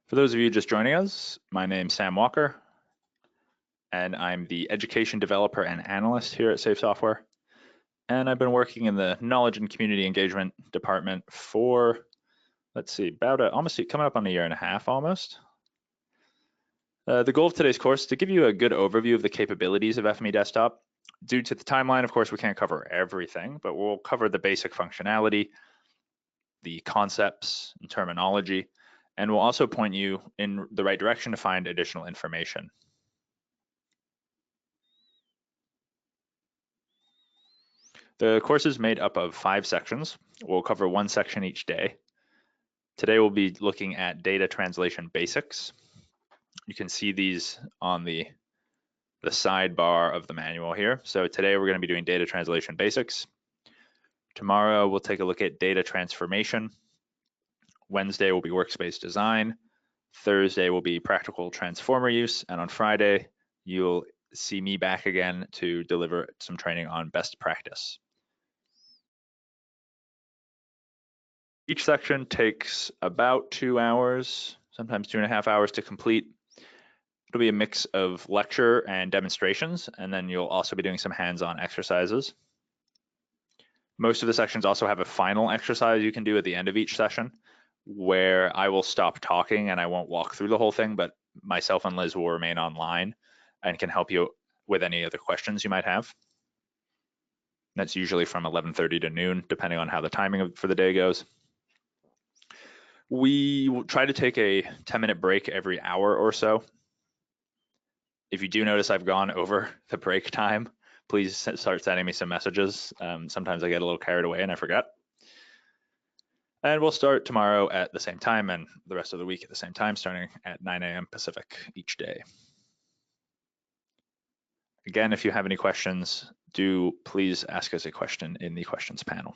For those of you just joining us, my name's Sam Walker, and I'm the Education Developer and Analyst here at Safe Software. And I've been working in the Knowledge and Community Engagement Department for, let's see, about almost coming up on a year and a half almost. The goal of today's course is to give you a good overview of the capabilities of FME Desktop. Due to the timeline, of course, we can't cover everything, but we'll cover the basic functionality, the concepts and terminology, and we'll also point you in the right direction to find additional information. The course is made up of 5 sections. We'll cover 1 section each day. Today we'll be looking at data translation basics. You can see these on the sidebar of the manual here. So today we're going to be doing data translation basics. Tomorrow we'll take a look at data transformation. Wednesday will be workspace design. Thursday will be practical transformer use. And on Friday, you'll see me back again to deliver some training on best practice. Each section takes about 2 hours, sometimes 2.5 hours to complete. It'll be a mix of lecture and demonstrations, and then you'll also be doing some hands-on exercises. Most of the sections also have a final exercise you can do at the end of each session, where I will stop talking and I won't walk through the whole thing, but myself and Liz will remain online and can help you with any other questions you might have. That's usually from 11:30 to noon, depending on how the timing for the day goes. We will try to take a 10-minute break every hour or so. If you do notice I've gone over the break time, please start sending me some messages. Sometimes I get a little carried away and I forget. And we'll start tomorrow at the same time and the rest of the week at the same time, starting at 9 a.m. Pacific each day. Again, if you have any questions, do please ask us a question in the questions panel.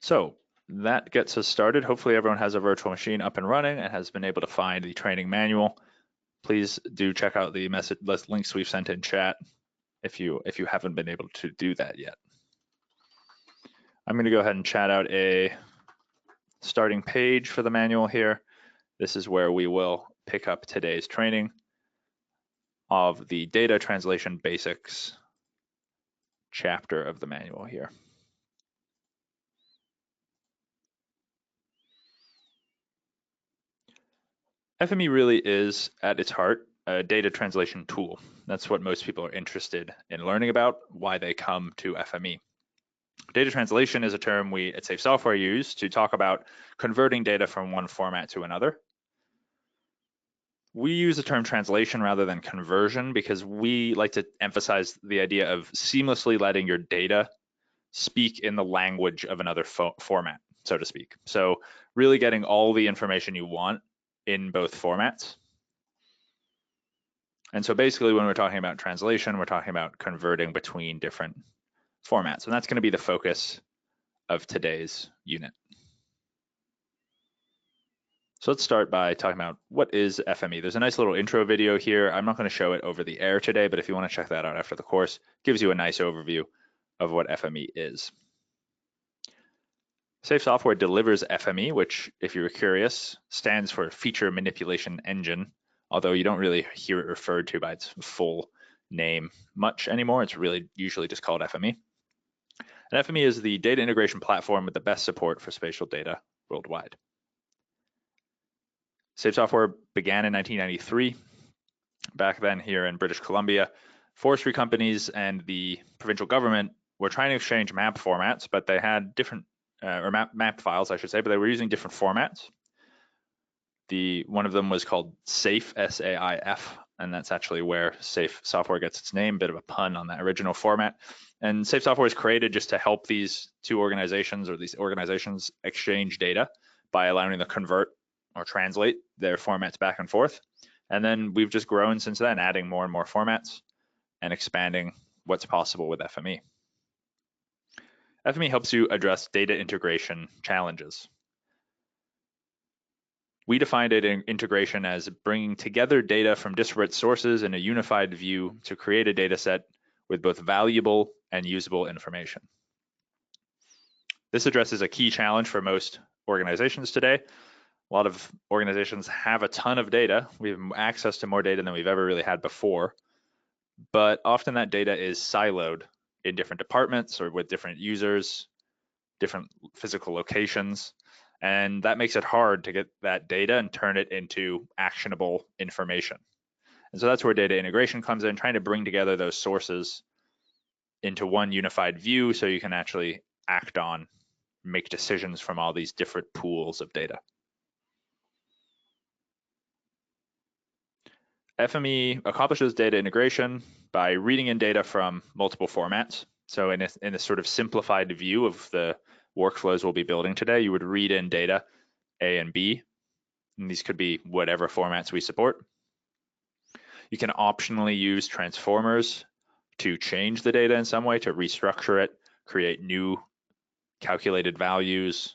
So that gets us started. Hopefully everyone has a virtual machine up and running and has been able to find the training manual. Please do check out the links we've sent in chat if you haven't been able to do that yet. I'm going to go ahead and chat out a starting page for the manual here. This is where we will pick up today's training of the data translation basics chapter of the manual here. FME really is, at its heart, a data translation tool. That's what most people are interested in learning about, why they come to FME. Data translation is a term we at Safe Software use to talk about converting data from one format to another. We use the term translation rather than conversion because we like to emphasize the idea of seamlessly letting your data speak in the language of another format, so to speak. So really getting all the information you want in both formats. And so basically when we're talking about translation, we're talking about converting between different formats. And that's going to be the focus of today's unit. So let's start by talking about what is FME. There's a nice little intro video here. I'm not going to show it over the air today, but if you want to check that out after the course, it gives you a nice overview of what FME is. Safe Software delivers FME, which, if you're curious, stands for Feature Manipulation Engine, although you don't really hear it referred to by its full name much anymore. It's really usually just called FME. And FME is the data integration platform with the best support for spatial data worldwide. Safe Software began in 1993. Back then here in British Columbia, forestry companies and the provincial government were trying to exchange map formats, but they had different or map files, I should say, but they were using different formats. One of them was called SAIF, S-A-I-F, and that's actually where Safe Software gets its name, bit of a pun on that original format. And Safe Software was created just to help these two organizations or these organizations exchange data by allowing them to convert or translate their formats back and forth. And then we've just grown since then, adding more and more formats and expanding what's possible with FME. FME helps you address data integration challenges. We define data integration as bringing together data from disparate sources in a unified view to create a data set with both valuable and usable information. This addresses a key challenge for most organizations today. A lot of organizations have a ton of data. We have access to more data than we've ever really had before, but often that data is siloed in different departments or with different users, different physical locations, and that makes it hard to get that data and turn it into actionable information. And so that's where data integration comes in, trying to bring together those sources into one unified view so you can actually act on, make decisions from all these different pools of data. FME accomplishes data integration by reading in data from multiple formats. So in a sort of simplified view of the workflows we'll be building today, you would read in data A and B, and these could be whatever formats we support. You can optionally use transformers to change the data in some way, to restructure it, create new calculated values,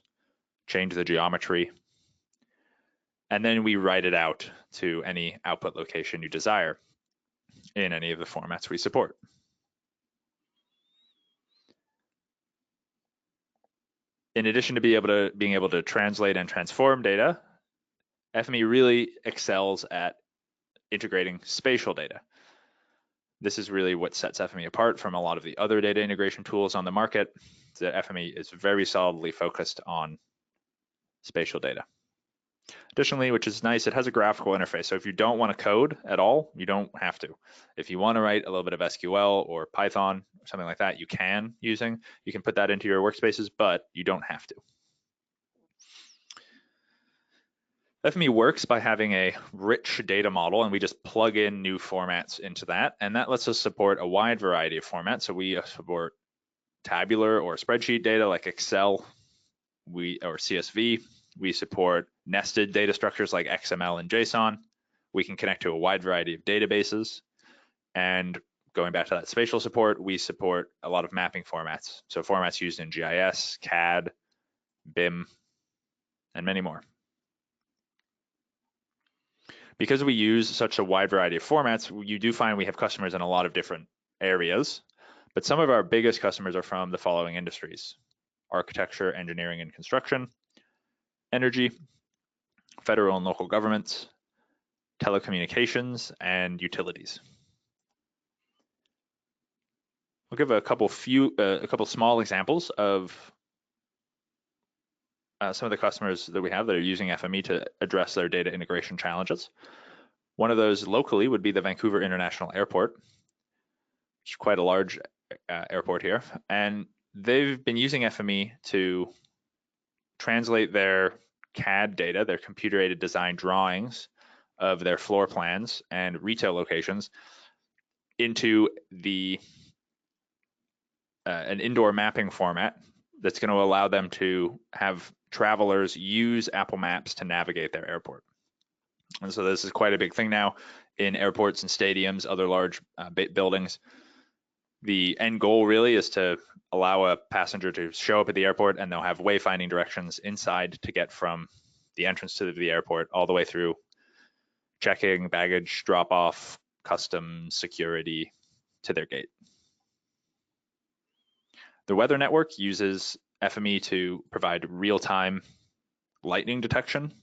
change the geometry, and then we write it out to any output location you desire in any of the formats we support. In addition to being able to translate and transform data, FME really excels at integrating spatial data. This is really what sets FME apart from a lot of the other data integration tools on the market. The FME is very solidly focused on spatial data. Additionally, which is nice, it has a graphical interface. So if you don't want to code at all, you don't have to. If you want to write a little bit of SQL or Python or something like that, you can put that into your workspaces, but you don't have to. FME works by having a rich data model, and we just plug in new formats into that, and that lets us support a wide variety of formats. So we support tabular or spreadsheet data like Excel, or CSV. We support nested data structures like XML and JSON. We can connect to a wide variety of databases. And going back to that spatial support, we support a lot of mapping formats. So formats used in GIS, CAD, BIM, and many more. Because we use such a wide variety of formats, you do find we have customers in a lot of different areas, but some of our biggest customers are from the following industries: architecture, engineering and construction, energy, federal and local governments, telecommunications, and utilities. We'll give a couple small examples of some of the customers that we have that are using FME to address their data integration challenges. One of those locally would be the Vancouver International Airport, which is quite a large airport here. And they've been using FME to translate their CAD data, their computer-aided design drawings of their floor plans and retail locations into an indoor mapping format that's going to allow them to have travelers use Apple Maps to navigate their airport. And so this is quite a big thing now in airports and stadiums, other large buildings. The end goal really is to allow a passenger to show up at the airport, and they'll have wayfinding directions inside to get from the entrance to the airport all the way through checking, baggage drop-off, customs, security to their gate. The weather network uses FME to provide real-time lightning detection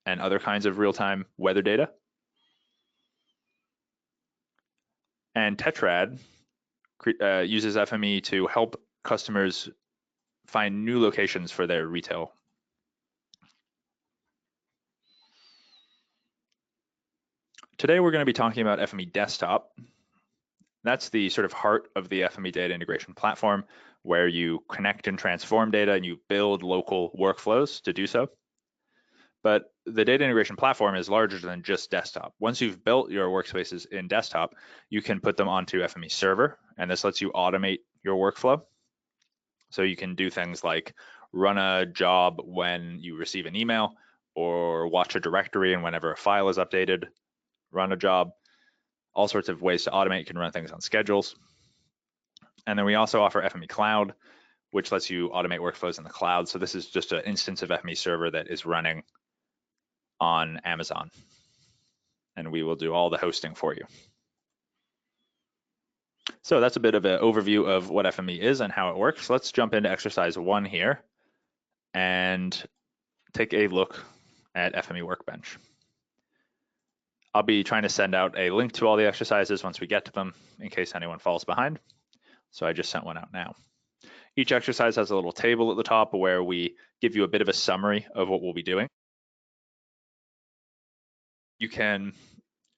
and other kinds of real-time weather data. And Tetrad uses FME to help customers find new locations for their retail. Today, we're going to be talking about FME Desktop. That's the sort of heart of the FME data integration platform, where you connect and transform data and you build local workflows to do so. But the data integration platform is larger than just desktop. Once you've built your workspaces in desktop, you can put them onto FME server, and this lets you automate your workflow. So you can do things like run a job when you receive an email, or watch a directory and whenever a file is updated, run a job. All sorts of ways to automate. You can run things on schedules. And then we also offer FME Cloud, which lets you automate workflows in the cloud. So this is just an instance of FME server that is running on Amazon, and we will do all the hosting for you. So that's a bit of an overview of what FME is and how it works. Let's jump into exercise 1 here. and take a look at FME Workbench. I'll be trying to send out a link to all the exercises once we get to them in case anyone falls behind. So I just sent one out now. Each exercise has a little table at the top where we give you a bit of a summary of what we'll be doing. You can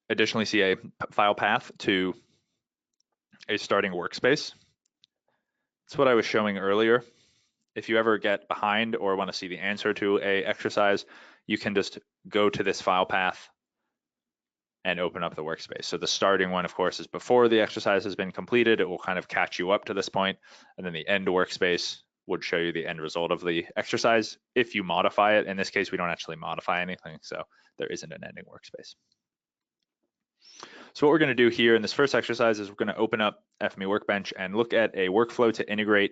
additionally see a file path to a starting workspace. That's what I was showing earlier. If you ever get behind or want to see the answer to a exercise, you can just go to this file path and open up the workspace. So the starting one, of course, is before the exercise has been completed. It will kind of catch you up to this point, and then the end workspace would show you the end result of the exercise. If you modify it, in this case, we don't actually modify anything, so there isn't an ending workspace. So what we're going to do here in this first exercise is we're going to open up FME Workbench and look at a workflow to integrate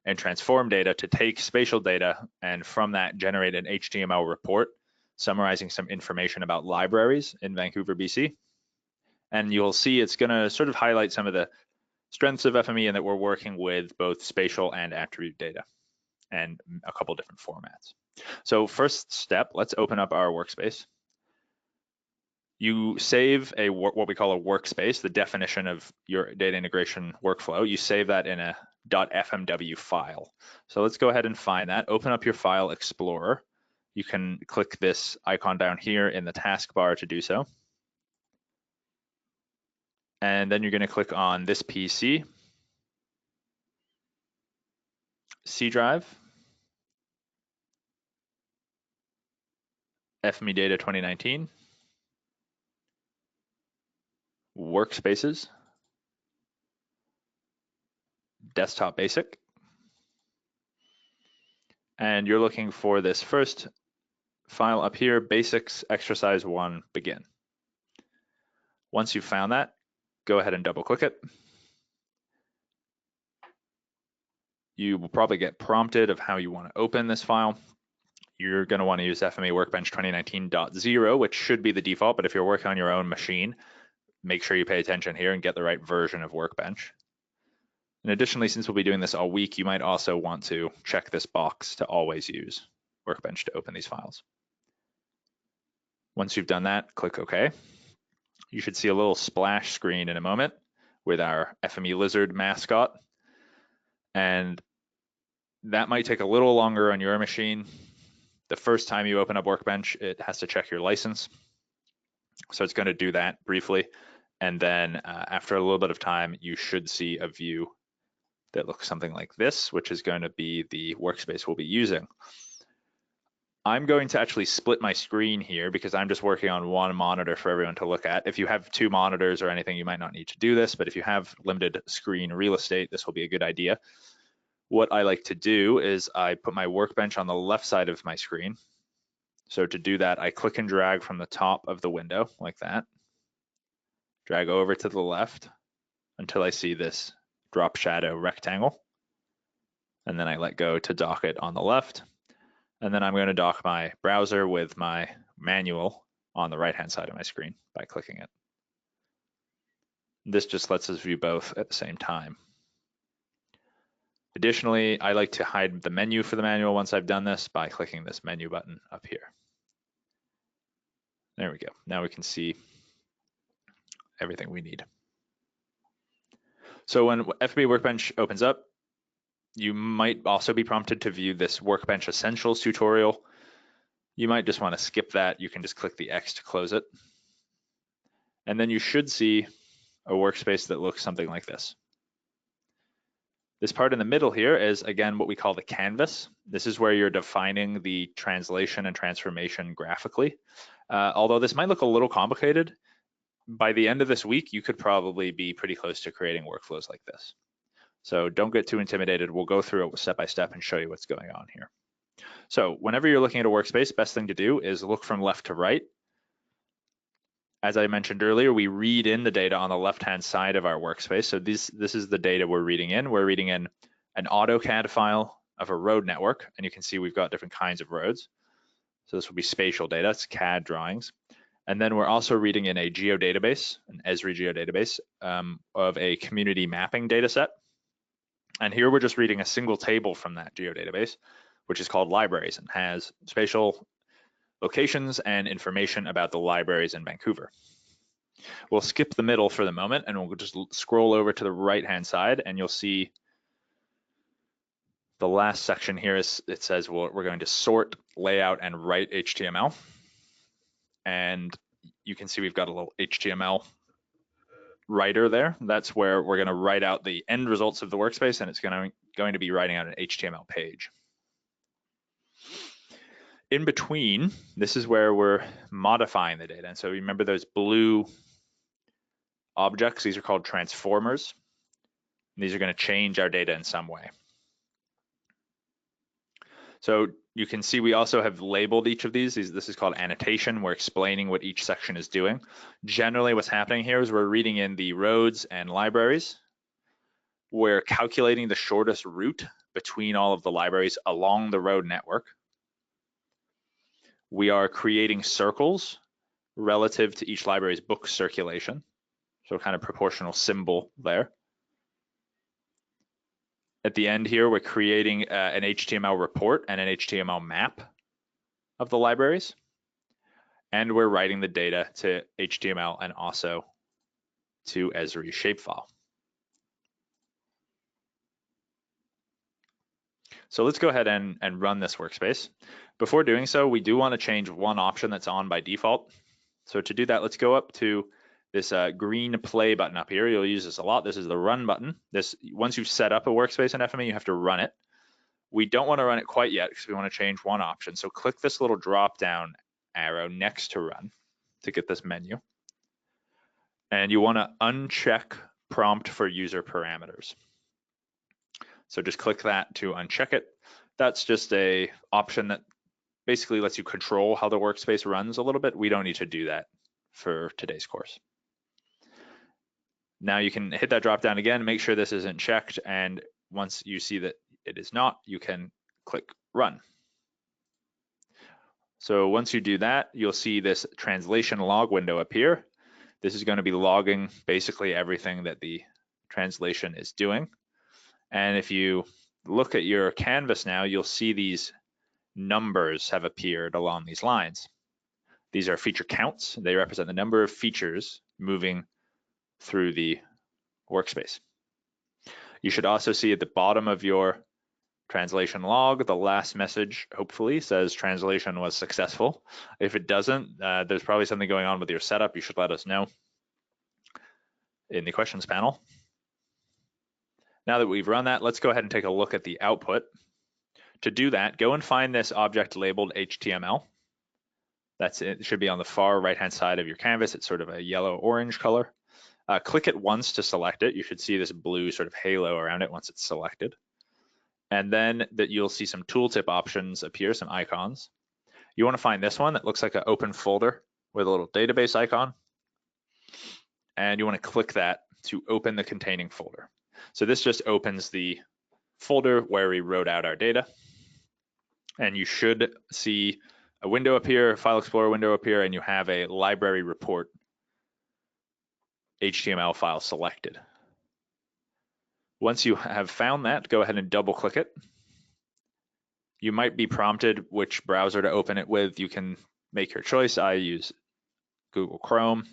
and transform data to take spatial data and from that generate an HTML report summarizing some information about libraries in Vancouver, BC. And you'll see it's going to sort of highlight some of the strengths of FME and that we're working with both spatial and attribute data and a couple different formats. So first step, let's open up our workspace. You save what we call a workspace, the definition of your data integration workflow. You save that in a .fmw file. So let's go ahead and find that. Open up your File Explorer. You can click this icon down here in the taskbar to do so. And then you're going to click on this PC, C drive, FME Data 2019, Workspaces, Desktop Basic, and you're looking for this first file up here, Basics Exercise 1 Begin. Once you've found that, go ahead and double click it. You will probably get prompted of how you want to open this file. You're going to want to use FME Workbench 2019.0, which should be the default, but if you're working on your own machine, make sure you pay attention here and get the right version of Workbench. And additionally, since we'll be doing this all week, you might also want to check this box to always use Workbench to open these files. Once you've done that, click OK. You should see a little splash screen in a moment with our FME Lizard mascot. And that might take a little longer on your machine. The first time you open up Workbench, it has to check your license. So it's going to do that briefly. And then after a little bit of time, you should see a view that looks something like this, which is going to be the workspace we'll be using. I'm going to actually split my screen here because I'm just working on one monitor for everyone to look at. If you have two monitors or anything, you might not need to do this, but if you have limited screen real estate, this will be a good idea. What I like to do is I put my workbench on the left side of my screen. So to do that, I click and drag from the top of the window like that. Drag over to the left until I see this drop shadow rectangle. And then I let go to dock it on the left. And then I'm going to dock my browser with my manual on the right-hand side of my screen by clicking it. This just lets us view both at the same time. Additionally, I like to hide the menu for the manual once I've done this by clicking this menu button up here. There we go. Now we can see everything we need. So when FME Workbench opens up, you might also be prompted to view this Workbench Essentials tutorial. You might just want to skip that. You can just click the X to close it. And then you should see a workspace that looks something like this. This part in the middle here is, again, what we call the canvas. This is where you're defining the translation and transformation graphically. Although this might look a little complicated, by the end of this week, you could probably be pretty close to creating workflows like this. So don't get too intimidated. We'll go through it step by step and show you what's going on here. So whenever you're looking at a workspace, best thing to do is look from left to right. As I mentioned earlier, we read in the data on the left-hand side of our workspace. So this is the data we're reading in. We're reading in an AutoCAD file of a road network, and you can see we've got different kinds of roads. So this will be spatial data, it's CAD drawings. And then we're also reading in a geodatabase, an Esri geodatabase of a community mapping data set. And here we're just reading a single table from that geodatabase, which is called libraries and has spatial locations and information about the libraries in Vancouver. We'll skip the middle for the moment and we'll just scroll over to the right-hand side and you'll see the last section here is, it says we're going to sort, layout, and write HTML. And you can see we've got a little HTML writer there. That's where we're going to write out the end results of the workspace, and it's going to be writing out an HTML page. In between, this is where we're modifying the data. And so remember those blue objects, these are called transformers. These are going to change our data in some way. So you can see we also have labeled each of these. This is called annotation. We're explaining what each section is doing. Generally, what's happening here is we're reading in the roads and libraries. We're calculating the shortest route between all of the libraries along the road network. We are creating circles relative to each library's book circulation. So kind of proportional symbol there. At the end here, we're creating an HTML report and an HTML map of the libraries. And we're writing the data to HTML and also to Esri shapefile. So let's go ahead and run this workspace. Before doing so, we do want to change one option that's on by default. So to do that, let's go up to this green play button up here. You'll use this a lot. This is the run button. Once you've set up a workspace in FME, you have to run it. We don't want to run it quite yet because we want to change one option. So click this little drop down arrow next to run to get this menu. And you want to uncheck prompt for user parameters. So just click that to uncheck it. That's just an option that basically lets you control how the workspace runs a little bit. We don't need to do that for today's course. Now you can hit that drop down again, make sure this isn't checked, and once you see that it is not, you can click run. So once you do that, you'll see this translation log window appear. This is going to be logging basically everything that the translation is doing. And if you look at your canvas now, you'll see these numbers have appeared along these lines. These are feature counts. They represent the number of features moving through the workspace. You should also see at the bottom of your translation log, the last message hopefully says translation was successful. If it doesn't, there's probably something going on with your setup. You should let us know in the questions panel. Now that we've run that, let's go ahead and take a look at the output. To do that, go and find this object labeled HTML. That's it. It should be on the far right-hand side of your canvas. It's sort of a yellow-orange color. Click it once to select it. You should see this blue sort of halo around it once it's selected. And then that you'll see some tooltip options appear, some icons. You want to find this one that looks like an open folder with a little database icon. And you want to click that to open the containing folder. So this just opens the folder where we wrote out our data. And you should see a window appear, a File Explorer window appear, and you have a library report HTML file selected. Once you have found that, go ahead and double click it. You might be prompted which browser to open it with. You can make your choice. I use Google Chrome.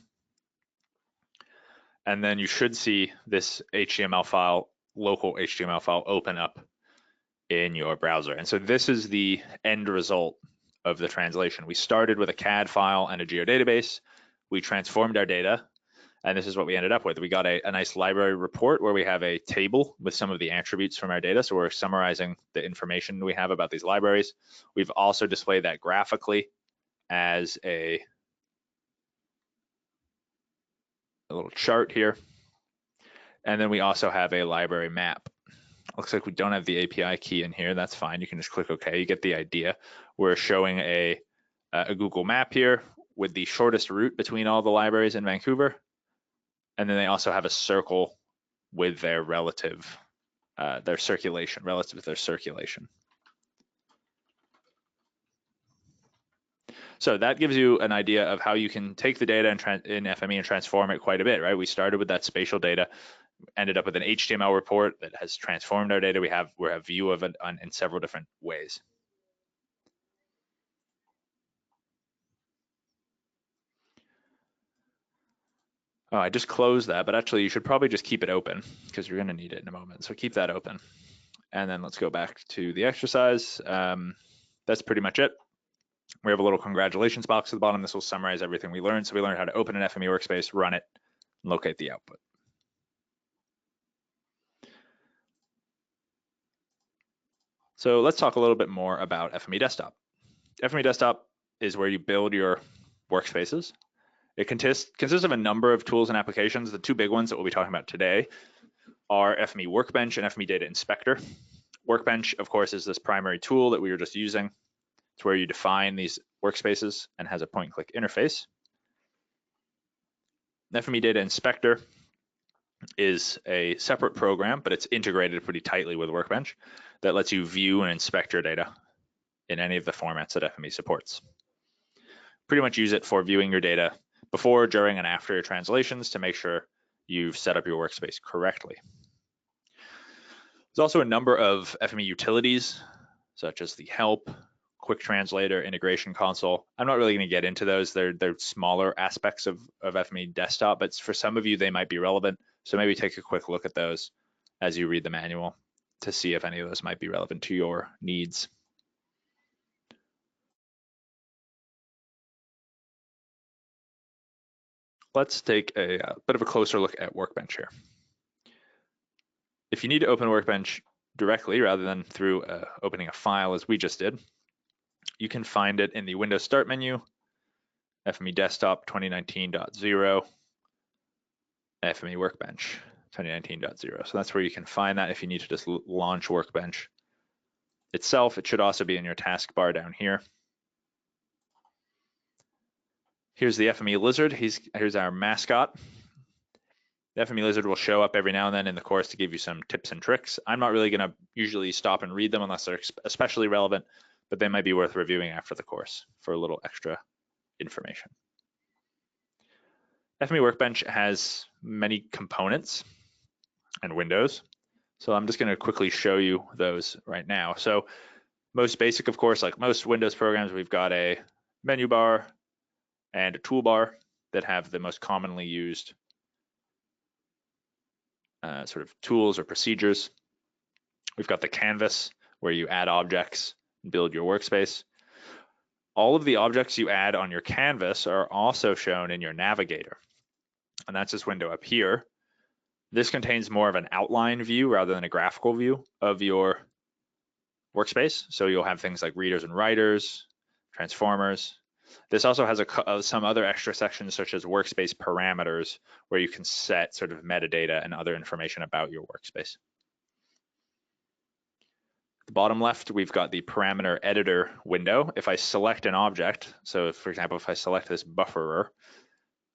And then you should see this HTML file, local HTML file, open up in your browser. And so this is the end result of the translation. We started with a CAD file and a geodatabase. We transformed our data. And this is what we ended up with. We got a nice library report where we have a table with some of the attributes from our data. So we're summarizing the information we have about these libraries. We've also displayed that graphically as a little chart here. And then we also have a library map. Looks like we don't have the API key in here. That's fine. You can just click OK. You get the idea. We're showing a Google map here with the shortest route between all the libraries in Vancouver. And then they also have a circle with their relative, their circulation, relative to their circulation. So that gives you an idea of how you can take the data in FME and transform it quite a bit, right? We started with that spatial data, ended up with an HTML report that has transformed our data. We have view of it in several different ways. Oh, I just closed that, but actually you should probably just keep it open because you're going to need it in a moment. So keep that open. And then let's go back to the exercise. That's pretty much it. We have a little congratulations box at the bottom. This will summarize everything we learned. So we learned how to open an FME workspace, run it, and locate the output. So let's talk a little bit more about FME Desktop. FME Desktop is where you build your workspaces. It consists of a number of tools and applications. The two big ones that we'll be talking about today are FME Workbench and FME Data Inspector. Workbench, of course, is this primary tool that we were just using. It's where you define these workspaces and has a point-and-click interface. FME Data Inspector is a separate program, but it's integrated pretty tightly with Workbench that lets you view and inspect your data in any of the formats that FME supports. Pretty much use it for viewing your data before, during, and after your translations to make sure you've set up your workspace correctly. There's also a number of FME utilities, such as the help, quick translator, integration console. I'm not really going to get into those. They're smaller aspects of FME desktop, but for some of you, they might be relevant. So maybe take a quick look at those as you read the manual to see if any of those might be relevant to your needs. Let's take a bit of a closer look at Workbench here. If you need to open Workbench directly rather than through opening a file as we just did, you can find it in the Windows Start menu, FME Desktop 2019.0, FME Workbench 2019.0. So that's where you can find that if you need to just launch Workbench itself. It should also be in your taskbar down here. Here's the FME Lizard. Here's our mascot. The FME Lizard will show up every now and then in the course to give you some tips and tricks. I'm not really going to usually stop and read them unless they're especially relevant, but they might be worth reviewing after the course for a little extra information. FME Workbench has many components and windows, so I'm just going to quickly show you those right now. So most basic, of course, like most Windows programs, we've got a menu bar and a toolbar that have the most commonly used sort of tools or procedures. We've got the canvas where you add objects and build your workspace. All of the objects you add on your canvas are also shown in your navigator. And that's this window up here. This contains more of an outline view rather than a graphical view of your workspace. So you'll have things like readers and writers, transformers. This also has some other extra sections such as workspace parameters where you can set sort of metadata and other information about your workspace. The bottom left, we've got the parameter editor window. If I select an object, so for example, if I select this bufferer,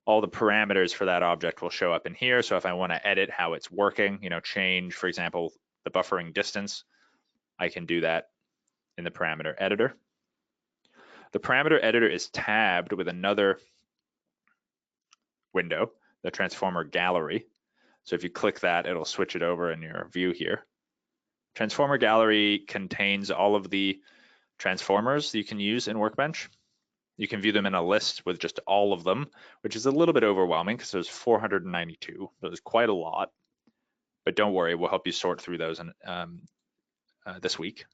all the parameters for that object will show up in here. So if I want to edit how it's working, change, for example, the buffering distance, I can do that in the parameter editor. The parameter editor is tabbed with another window, the transformer gallery. So if you click that, it'll switch it over in your view here. Transformer gallery contains all of the transformers that you can use in Workbench. You can view them in a list with just all of them, which is a little bit overwhelming because there's 492. There's quite a lot, but don't worry, we'll help you sort through those this week.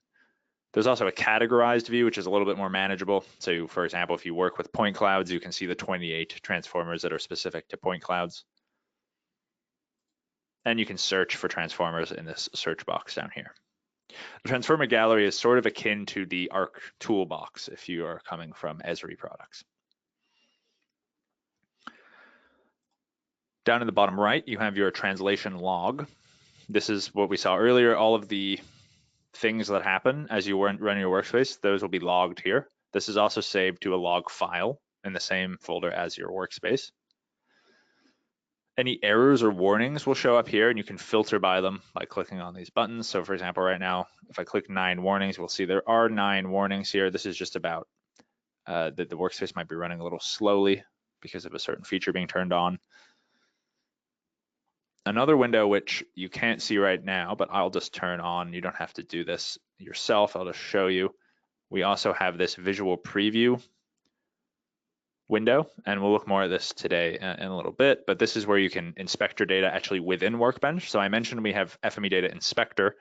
There's also a categorized view, which is a little bit more manageable. So for example, if you work with point clouds, you can see the 28 transformers that are specific to point clouds. And you can search for transformers in this search box down here. The transformer gallery is sort of akin to the ARC toolbox if you are coming from Esri products. Down in the bottom right, you have your translation log. This is what we saw earlier, all of the things that happen as you run your workspace, those will be logged here. This is also saved to a log file in the same folder as your workspace. Any errors or warnings will show up here and you can filter by them by clicking on these buttons. So for example, right now, if I click 9 warnings, we'll see there are 9 warnings here. This is just about that the workspace might be running a little slowly because of a certain feature being turned on. Another window which you can't see right now, but I'll just turn on. You don't have to do this yourself. I'll just show you. We also have this visual preview window, and we'll look more at this today in a little bit, but this is where you can inspect your data actually within Workbench. So I mentioned we have FME Data Inspector.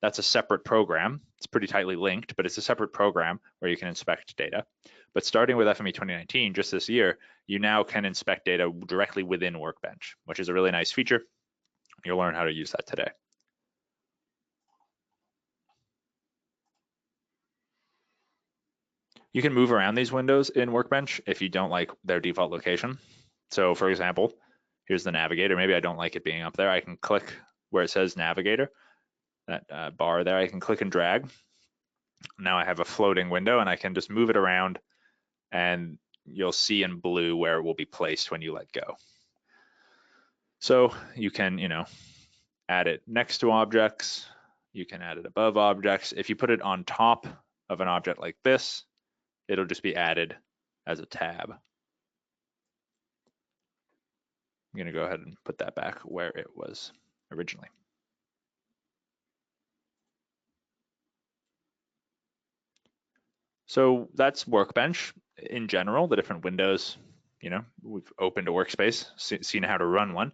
That's a separate program. It's pretty tightly linked, but it's a separate program where you can inspect data. But starting with FME 2019, just this year, you now can inspect data directly within Workbench, which is a really nice feature. You'll learn how to use that today. You can move around these windows in Workbench if you don't like their default location. So for example, here's the navigator. Maybe I don't like it being up there. I can click where it says navigator, that bar there. I can click and drag. Now I have a floating window and I can just move it around, and you'll see in blue where it will be placed when you let go. So you can, add it next to objects. You can add it above objects. If you put it on top of an object like this, it'll just be added as a tab. I'm going to go ahead and put that back where it was originally. So that's Workbench in general, the different windows. We've opened a workspace, seen how to run one.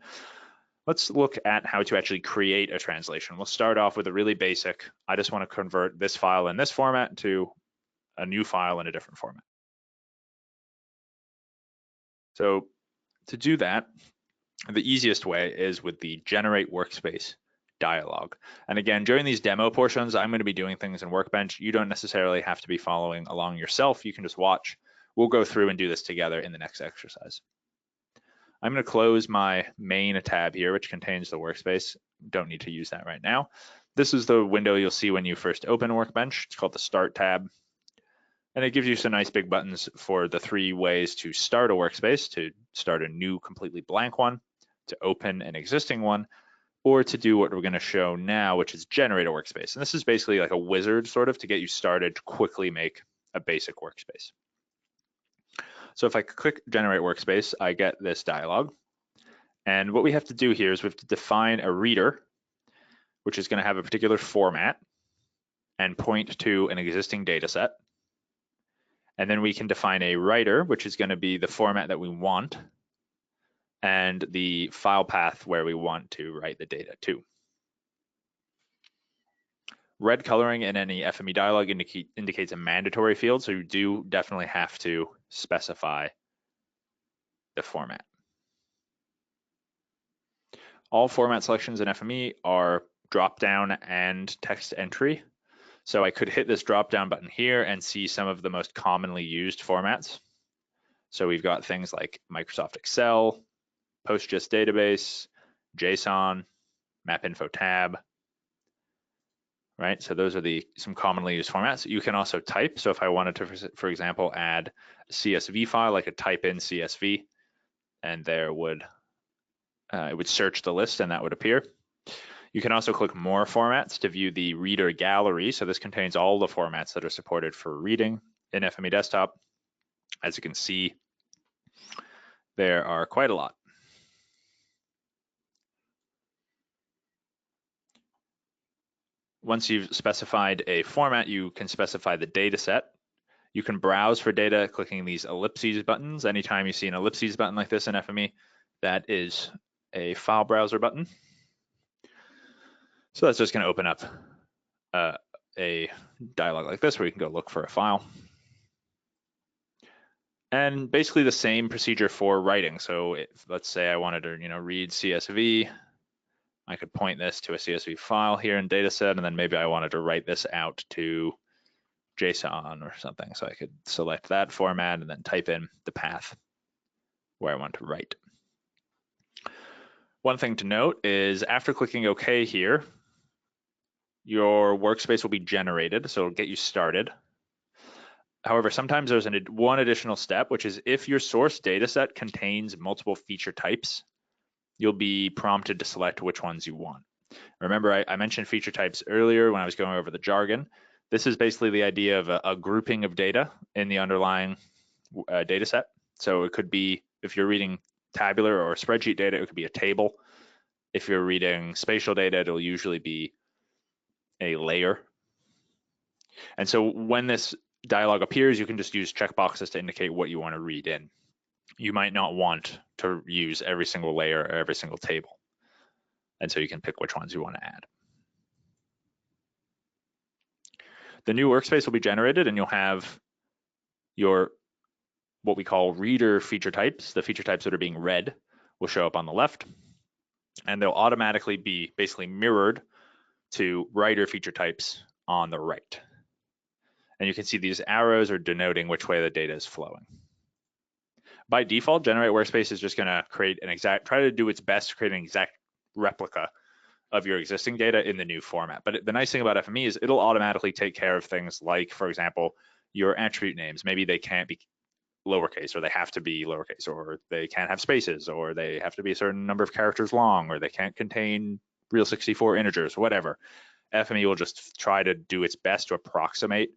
Let's look at how to actually create a translation. We'll start off with a really basic, I just want to convert this file in this format to a new file in a different format. So to do that, the easiest way is with the Generate Workspace dialog. And again, during these demo portions, I'm going to be doing things in Workbench. You don't necessarily have to be following along yourself. You can just watch. We'll go through and do this together in the next exercise. I'm going to close my main tab here, which contains the workspace. Don't need to use that right now. This is the window you'll see when you first open Workbench. It's called the Start tab. And it gives you some nice big buttons for the 3 ways to start a workspace: to start a new completely blank one, to open an existing one, or to do what we're going to show now, which is generate a workspace. And this is basically like a wizard sort of to get you started to quickly make a basic workspace. So if I click generate workspace, I get this dialog. And what we have to do here is we have to define a reader, which is going to have a particular format and point to an existing data set. And then we can define a writer, which is going to be the format that we want, and the file path where we want to write the data to. Red coloring in any FME dialog indicates a mandatory field, so you do definitely have to specify the format. All format selections in FME are drop-down and text entry. So I could hit this drop-down button here and see some of the most commonly used formats. So we've got things like Microsoft Excel, PostGIS database, JSON, MapInfo tab, right? So those are some commonly used formats. You can also type. So if I wanted to, for example, add a CSV file, I could type in CSV, and there would it would search the list and that would appear. You can also click more formats to view the reader gallery. So this contains all the formats that are supported for reading in FME Desktop. As you can see, there are quite a lot. Once you've specified a format, you can specify the data set. You can browse for data clicking these ellipses buttons. Anytime you see an ellipses button like this in FME, that is a file browser button. So that's just going to open up a dialog like this where you can go look for a file. And basically the same procedure for writing. So let's say I wanted to read CSV. I could point this to a CSV file here in dataset, and then maybe I wanted to write this out to JSON or something. So I could select that format and then type in the path where I want to write. One thing to note is after clicking OK here, your workspace will be generated, so it'll get you started. However, sometimes there's one additional step, which is if your source dataset contains multiple feature types, you'll be prompted to select which ones you want. Remember, I mentioned feature types earlier when I was going over the jargon. This is basically the idea of a grouping of data in the underlying dataset. So it could be, if you're reading tabular or spreadsheet data, it could be a table. If you're reading spatial data, it'll usually be a layer. And so when this dialog appears, you can just use checkboxes to indicate what you want to read in. you might not want to use every single layer or every single table. And so you can pick which ones you want to add. The new workspace will be generated, and you'll have your what we call reader feature types. The feature types that are being read will show up on the left, and they'll automatically be basically mirrored to writer feature types on the right. And you can see these arrows are denoting which way the data is flowing. By default, Generate Workspace is just going to try to do its best to create an exact replica of your existing data in the new format. But the nice thing about FME is it'll automatically take care of things like, for example, your attribute names. Maybe they can't be lowercase, or they have to be lowercase, or they can't have spaces, or they have to be a certain number of characters long, or they can't contain real 64 integers, whatever. FME will just try to do its best to approximate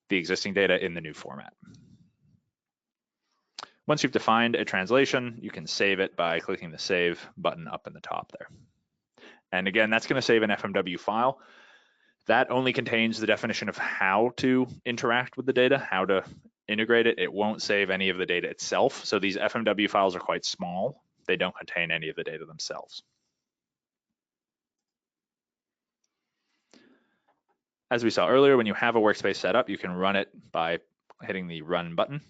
the existing data in the new format. Once you've defined a translation, you can save it by clicking the Save button up in the top there. And again, that's going to save an FMW file. That only contains the definition of how to interact with the data, how to integrate it. It won't save any of the data itself. So these FMW files are quite small. They don't contain any of the data themselves. As we saw earlier, when you have a workspace set up, you can run it by hitting the Run button.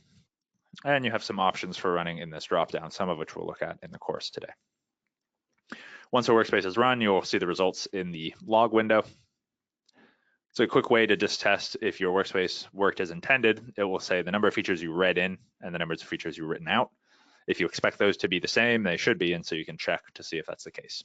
And you have some options for running in this dropdown, some of which we'll look at in the course today. Once a workspace is run, you'll see the results in the log window. It's a quick way to just test if your workspace worked as intended. It will say the number of features you read in and the numbers of features you've written out. If you expect those to be the same, they should be, and so you can check to see if that's the case.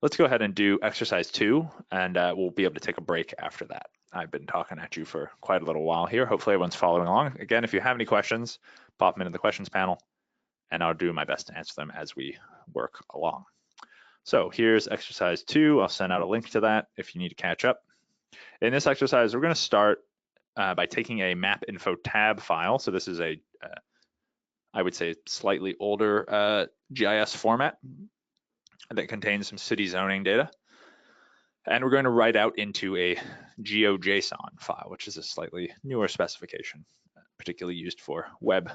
Let's go ahead and do exercise 2, and we'll be able to take a break after that. I've been talking at you for quite a little while here. Hopefully everyone's following along. Again, if you have any questions, pop them into the questions panel, and I'll do my best to answer them as we work along. So here's exercise 2. I'll send out a link to that if you need to catch up. In this exercise, we're going to start by taking a map info tab file. So this is a, I would say, slightly older GIS format that contains some city zoning data. And we're going to write out into a GeoJSON file, which is a slightly newer specification, particularly used for web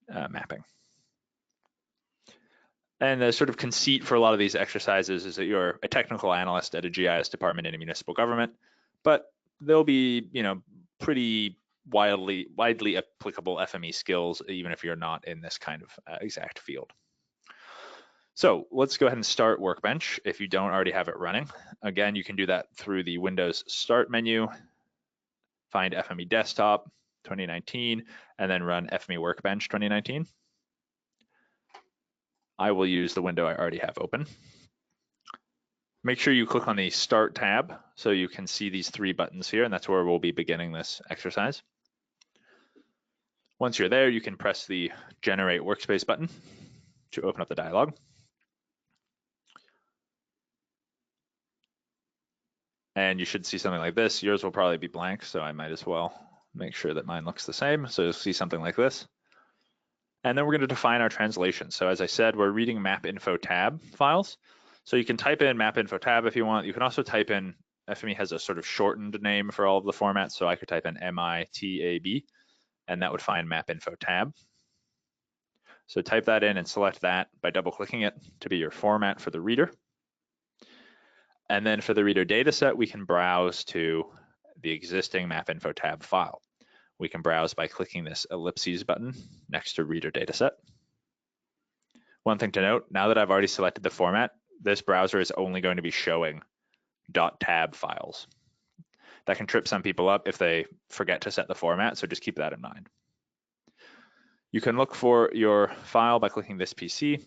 mapping. And the sort of conceit for a lot of these exercises is that you're a technical analyst at a GIS department in a municipal government, but there'll be, pretty widely applicable FME skills, even if you're not in this kind of exact field. So let's go ahead and start Workbench if you don't already have it running. Again, you can do that through the Windows Start menu, find FME Desktop 2019, and then run FME Workbench 2019. I will use the window I already have open. Make sure you click on the Start tab so you can see these 3 buttons here, and that's where we'll be beginning this exercise. Once you're there, you can press the Generate Workspace button to open up the dialog. And you should see something like this. Yours will probably be blank, so I might as well make sure that mine looks the same. So you'll see something like this. And then we're going to define our translation. So as I said, we're reading map info tab files. So you can type in map info tab if you want. You can also type in, FME has a sort of shortened name for all of the formats. So I could type in MITAB, and that would find map info tab. So type that in and select that by double clicking it to be your format for the reader. And then for the reader dataset, we can browse to the existing map info tab file. We can browse by clicking this ellipses button next to reader dataset. One thing to note, now that I've already selected the format, this browser is only going to be showing .tab files. That can trip some people up if they forget to set the format, so just keep that in mind. You can look for your file by clicking this PC,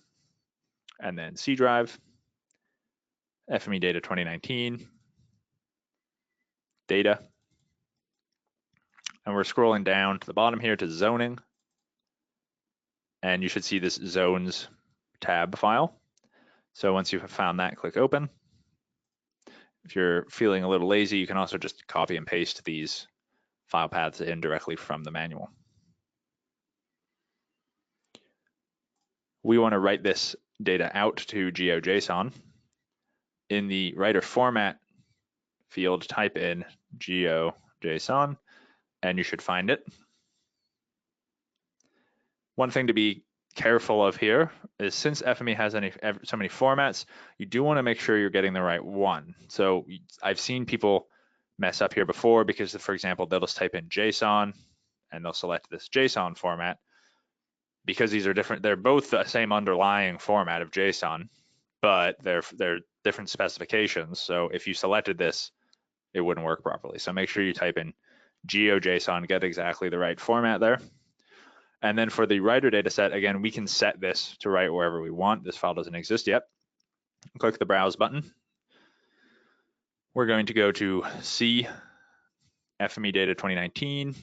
and then C drive, FME Data 2019, Data, and we're scrolling down to the bottom here to Zoning, and you should see this Zones tab file. So once you've found that, click Open. If you're feeling a little lazy, you can also just copy and paste these file paths in directly from the manual. We want to write this data out to GeoJSON. In the writer format field, type in GeoJSON, and you should find it. One thing to be careful of here is since FME has so many formats, you do want to make sure you're getting the right one. So I've seen people mess up here before because, for example, they'll just type in JSON and they'll select this JSON format. Because these are different, they're both the same underlying format of JSON, but they're different specifications. So if you selected this, it wouldn't work properly. So make sure you type in GeoJSON, get exactly the right format there. And then for the writer data set, again, we can set this to write wherever we want. This file doesn't exist yet. Click the Browse button. We're going to go to C, FME Data 2019,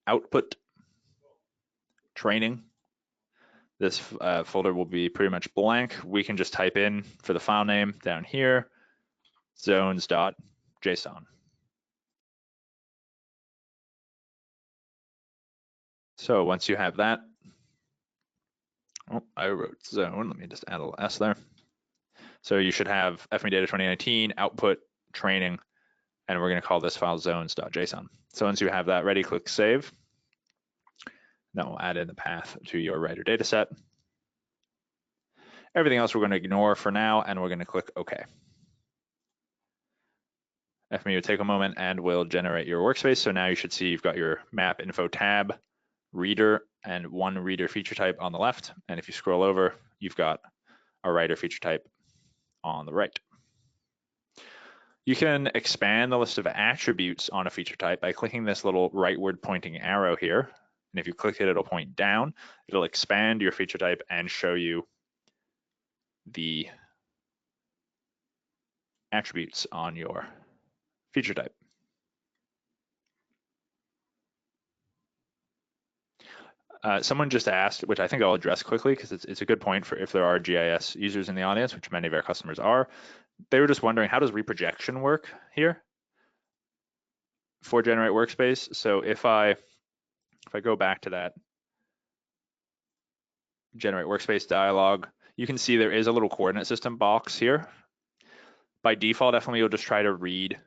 Output, Training. This folder will be pretty much blank. We can just type in for the file name down here, zones.json. So once you have that, oh, I wrote zone, let me just add a little S there. So you should have FME Data 2019, output, training, and we're going to call this file zones.json. So once you have that ready, click save. Then we'll add in the path to your writer data set. Everything else we're going to ignore for now, and we're going to click OK. FME will take a moment and will generate your workspace. So now you should see you've got your map info tab, reader, and one reader feature type on the left. And if you scroll over, you've got a writer feature type on the right. You can expand the list of attributes on a feature type by clicking this little rightward pointing arrow here. And if you click it, it'll point down. It'll expand your feature type and show you the attributes on your feature type. Someone just asked, which I think I'll address quickly because it's a good point for if there are GIS users in the audience, which many of our customers are. They were just wondering, how does reprojection work here for Generate Workspace? So if I go back to that Generate Workspace dialog, you can see there is a little coordinate system box here. By default, FME will just try to read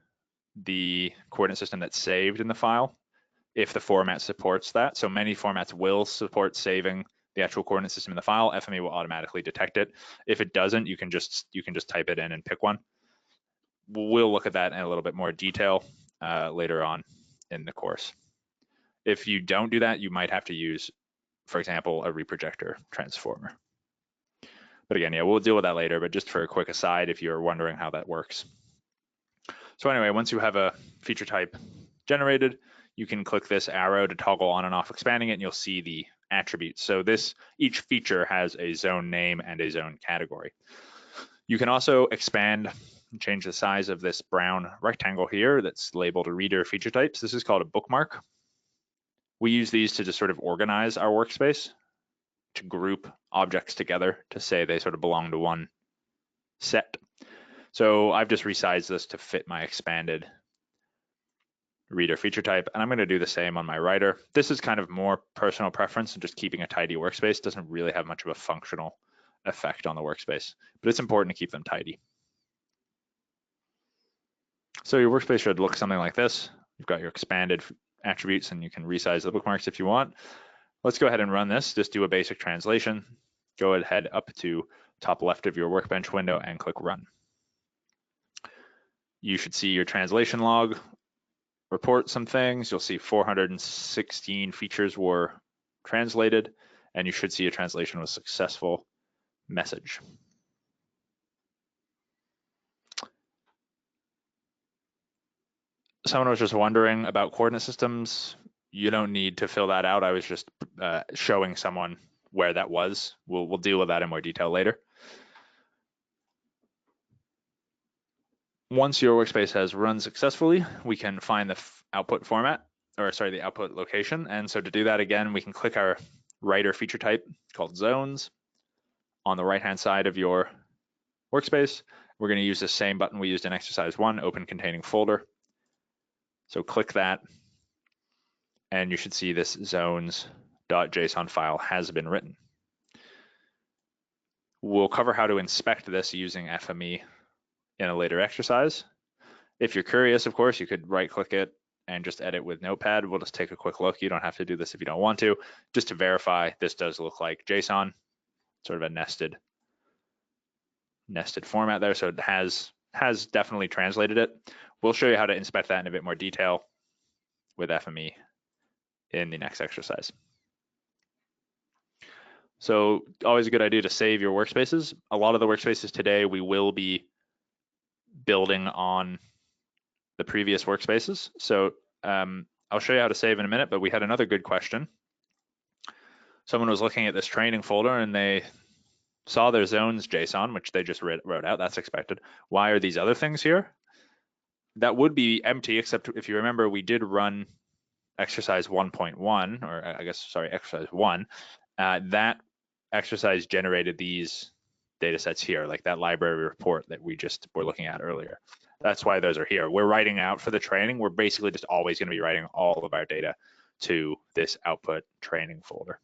the coordinate system that's saved in the file if the format supports that. So many formats will support saving the actual coordinate system in the file. FME will automatically detect it. If it doesn't, you can just type it in and pick one. We'll look at that in a little bit more detail later on in the course. If you don't do that, you might have to use, for example, a reprojector transformer. But again, yeah, we'll deal with that later, but just for a quick aside, if you're wondering how that works. So anyway, once you have a feature type generated, you can click this arrow to toggle on and off expanding it, and you'll see the attributes. So each feature has a zone name and a zone category. You can also expand and change the size of this brown rectangle here that's labeled reader feature types. This is called a bookmark. We use these to just sort of organize our workspace, to group objects together to say they sort of belong to one set. So I've just resized this to fit my expanded reader feature type, and I'm going to do the same on my writer. This is kind of more personal preference, and just keeping a tidy workspace doesn't really have much of a functional effect on the workspace, but it's important to keep them tidy. So your workspace should look something like this. You've got your expanded attributes, and you can resize the bookmarks if you want. Let's go ahead and run this. Just do a basic translation. Go ahead up to top left of your Workbench window and click Run. You should see your translation log report some things. You'll see 416 features were translated, and you should see a translation was successful message. Someone was just wondering about coordinate systems. You don't need to fill that out. I was just showing someone where that was. We'll deal with that in more detail later. Once your workspace has run successfully, we can find the output format, or sorry, the output location. And so to do that again, we can click our writer feature type called zones on the right-hand side of your workspace. We're going to use the same button we used in exercise 1, open containing folder. So click that, and you should see this zones.json file has been written. We'll cover how to inspect this using FME in a later exercise. If you're curious, of course, you could right-click it and just edit with Notepad. We'll just take a quick look. You don't have to do this if you don't want to, just to verify this does look like JSON, sort of a nested format there. So it has definitely translated it. We'll show you how to inspect that in a bit more detail with FME in the next exercise. So always a good idea to save your workspaces. A lot of the workspaces today, we will be building on the previous workspaces. So I'll show you how to save in a minute, but we had another good question. Someone was looking at this training folder and they saw their zones JSON, which they just wrote out. That's expected. Why are these other things here? That would be empty, except if you remember, we did run exercise 1.1, or I guess, sorry, exercise 1. That exercise generated these data sets here, like that library report that we just were looking at earlier. That's why those are here. We're writing out for the training. We're basically just always going to be writing all of our data to this output training folder.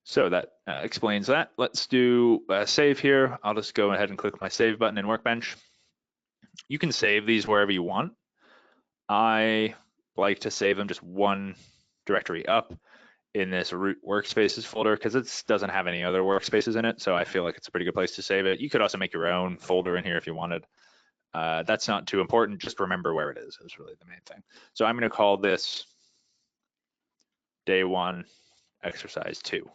So that explains that. Let's do save here. I'll just go ahead and click my save button in Workbench. You can save these wherever you want. I like to save them just one directory up in this root workspaces folder because it doesn't have any other workspaces in it. So I feel like it's a pretty good place to save it. You could also make your own folder in here if you wanted. That's not too important. Just remember where it is really the main thing. So I'm going to call this day 1 exercise 2.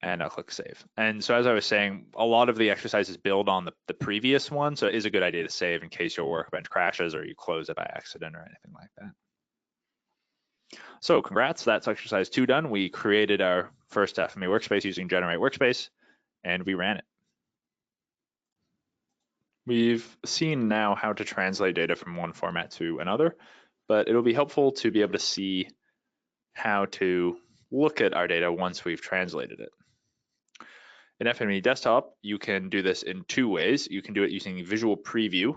And I'll click save. And so as I was saying, a lot of the exercises build on the previous one. So it is a good idea to save in case your Workbench crashes or you close it by accident or anything like that. So congrats, that's exercise 2 done. We created our first FME workspace using Generate Workspace, and we ran it. We've seen now how to translate data from one format to another, but it'll be helpful to be able to see how to look at our data once we've translated it. In FME Desktop, you can do this in 2 ways. You can do it using Visual Preview,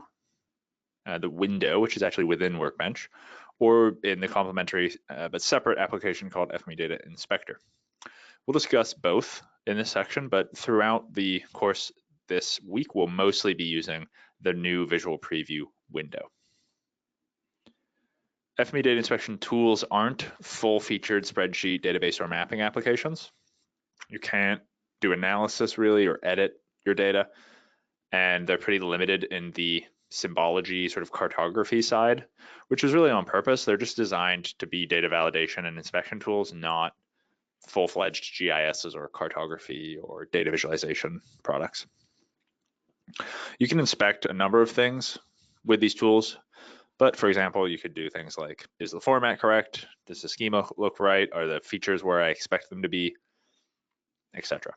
the window, which is actually within Workbench, or in the complementary but separate application called FME Data Inspector. We'll discuss both in this section, but throughout the course this week, we'll mostly be using the new Visual Preview window. FME Data Inspection tools aren't full-featured spreadsheet, database, or mapping applications. You can't do analysis really or edit your data, and they're pretty limited in the symbology sort of cartography side, which is really on purpose. They're just designed to be data validation and inspection tools, not full-fledged GISs or cartography or data visualization products. You can inspect a number of things with these tools, but for example, you could do things like, is the format correct? Does the schema look right? Are the features where I expect them to be, etc.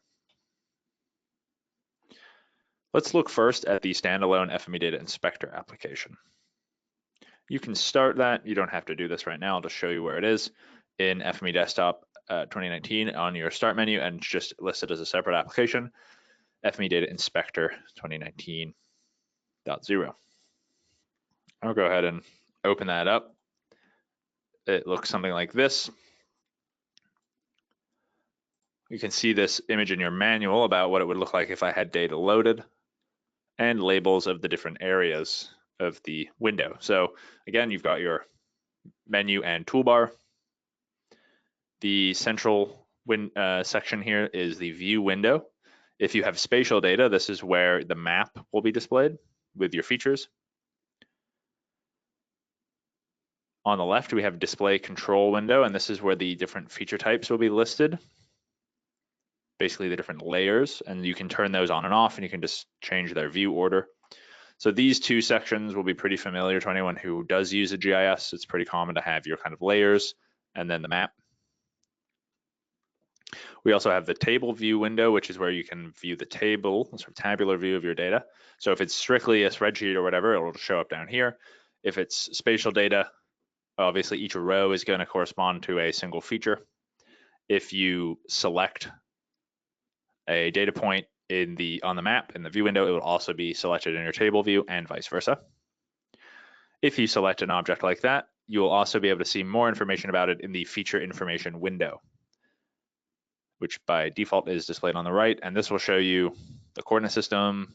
Let's look first at the standalone FME Data Inspector application. You can start that. You don't have to do this right now. I'll just show you where it is in FME Desktop 2019 on your Start menu, and it's just listed as a separate application, FME Data Inspector 2019.0. I'll go ahead and open that up. It looks something like this. You can see this image in your manual about what it would look like if I had data loaded, and labels of the different areas of the window. So again, you've got your menu and toolbar. The central section here is the view window. If you have spatial data, this is where the map will be displayed with your features. On the left, we have display control window, and this is where the different feature types will be listed. Basically the different layers, and you can turn those on and off, and you can just change their view order. So these 2 sections will be pretty familiar to anyone who does use a GIS. It's pretty common to have your kind of layers and then the map. We also have the table view window, which is where you can view the table, sort of tabular view of your data. So if it's strictly a spreadsheet or whatever, it will show up down here. If it's spatial data, obviously each row is going to correspond to a single feature. If you select a data point on the map in the view window, it will also be selected in your table view and vice versa. If you select an object like that, you will also be able to see more information about it in the feature information window, which by default is displayed on the right. And this will show you the coordinate system,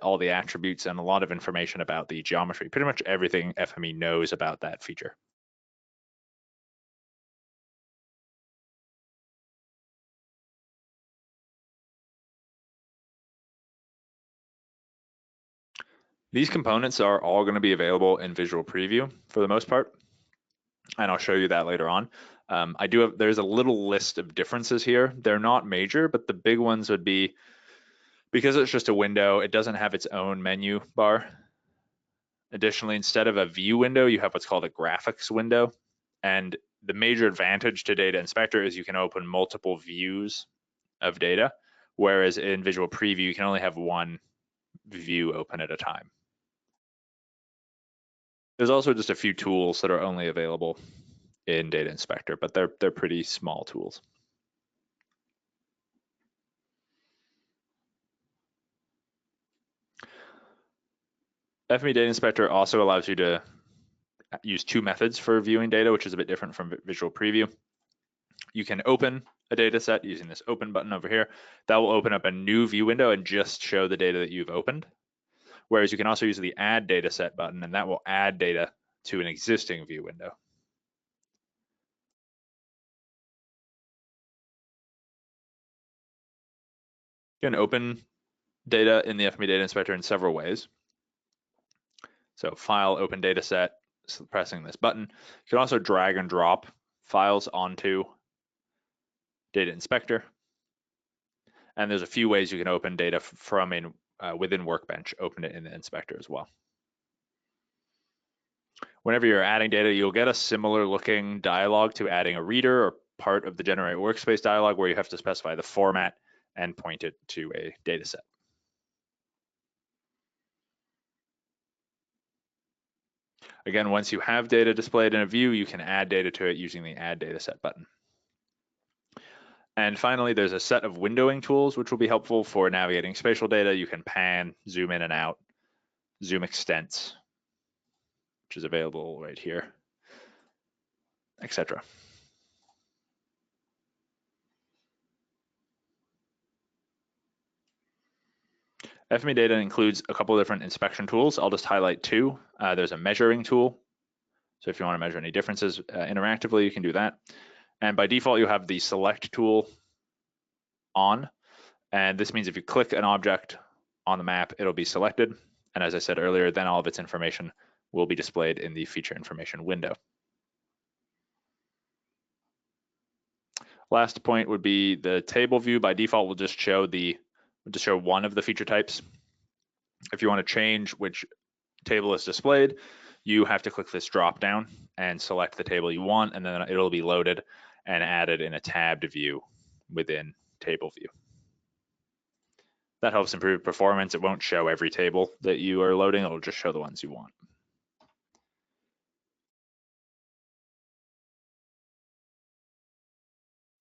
all the attributes, and a lot of information about the geometry, pretty much everything FME knows about that feature. These components are all going to be available in Visual Preview for the most part, and I'll show you that later on. There's a little list of differences here. They're not major, but the big ones would be, because it's just a window, it doesn't have its own menu bar. Additionally, instead of a view window, you have what's called a graphics window. And the major advantage to Data Inspector is you can open multiple views of data, whereas in Visual Preview, you can only have one view open at a time. There's also just a few tools that are only available in Data Inspector, but they're pretty small tools. FME Data Inspector also allows you to use two methods for viewing data, which is a bit different from Visual Preview. You can open a data set using this open button over here. That will open up a new view window and just show the data that you've opened. Whereas you can also use the add data set button, and that will add data to an existing view window. You can open data in the FME Data Inspector in several ways. So File, Open Data Set, pressing this button. You can also drag and drop files onto Data Inspector. And there's a few ways you can open data from within Workbench, open it in the inspector as well. Whenever you're adding data, you'll get a similar looking dialog to adding a reader or part of the Generate Workspace dialog, where you have to specify the format and point it to a data set. Again, once you have data displayed in a view, you can add data to it using the Add Data Set button. And finally, there's a set of windowing tools, which will be helpful for navigating spatial data. You can pan, zoom in and out, zoom extents, which is available right here, etc. FME Data includes a couple of different inspection tools. I'll just highlight two. There's a measuring tool. So if you want to measure any differences interactively, you can do that. And by default, you have the select tool on. And this means if you click an object on the map, it'll be selected. And as I said earlier, then all of its information will be displayed in the feature information window. Last point would be the table view. By default, will just show one of the feature types. If you want to change which table is displayed, you have to click this drop down and select the table you want, and then it'll be loaded and added in a tabbed view within table view. That helps improve performance. It won't show every table that you are loading, it'll just show the ones you want.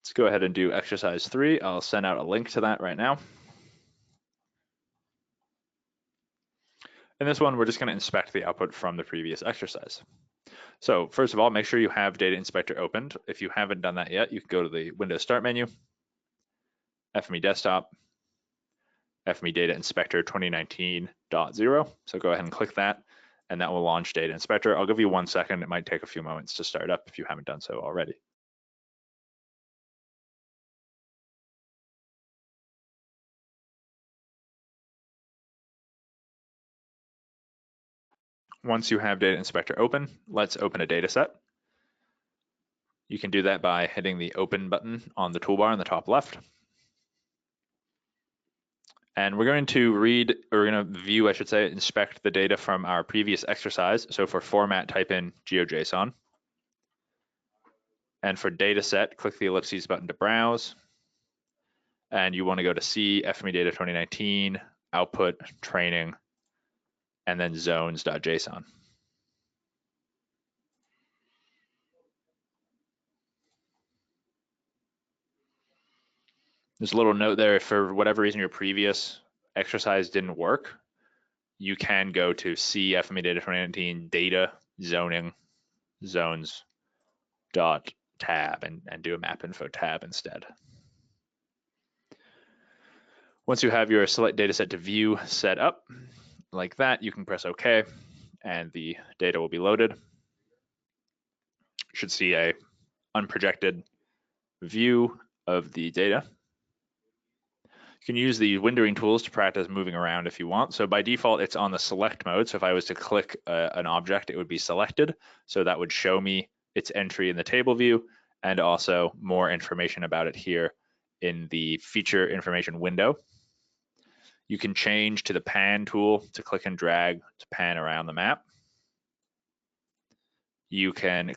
Let's go ahead and do exercise 3. I'll send out a link to that right now. In this one, we're just going to inspect the output from the previous exercise. So first of all, make sure you have Data Inspector opened. If you haven't done that yet, you can go to the Windows Start menu, FME Desktop, FME Data Inspector 2019.0. So go ahead and click that, and that will launch Data Inspector. I'll give you 1 second. It might take a few moments to start up if you haven't done so already. Once you have Data Inspector open, let's open a data set. You can do that by hitting the Open button on the toolbar in the top left. And we're going to inspect the data from our previous exercise. So for format, type in GeoJSON. And for data set, click the ellipses button to browse. And you want to go to C, FME Data 2019, Output, Training, and then zones.json. There's a little note there, if for whatever reason your previous exercise didn't work, you can go to C, FME Data 2019, Data, Zoning, Zones, tab and do a map info tab instead. Once you have your select dataset to view set up like that, you can press OK, and the data will be loaded. You should see a unprojected view of the data. You can use the windowing tools to practice moving around if you want. So by default, it's on the select mode. So if I was to click an object, it would be selected. So that would show me its entry in the table view and also more information about it here in the feature information window. You can change to the pan tool to click and drag to pan around the map. You can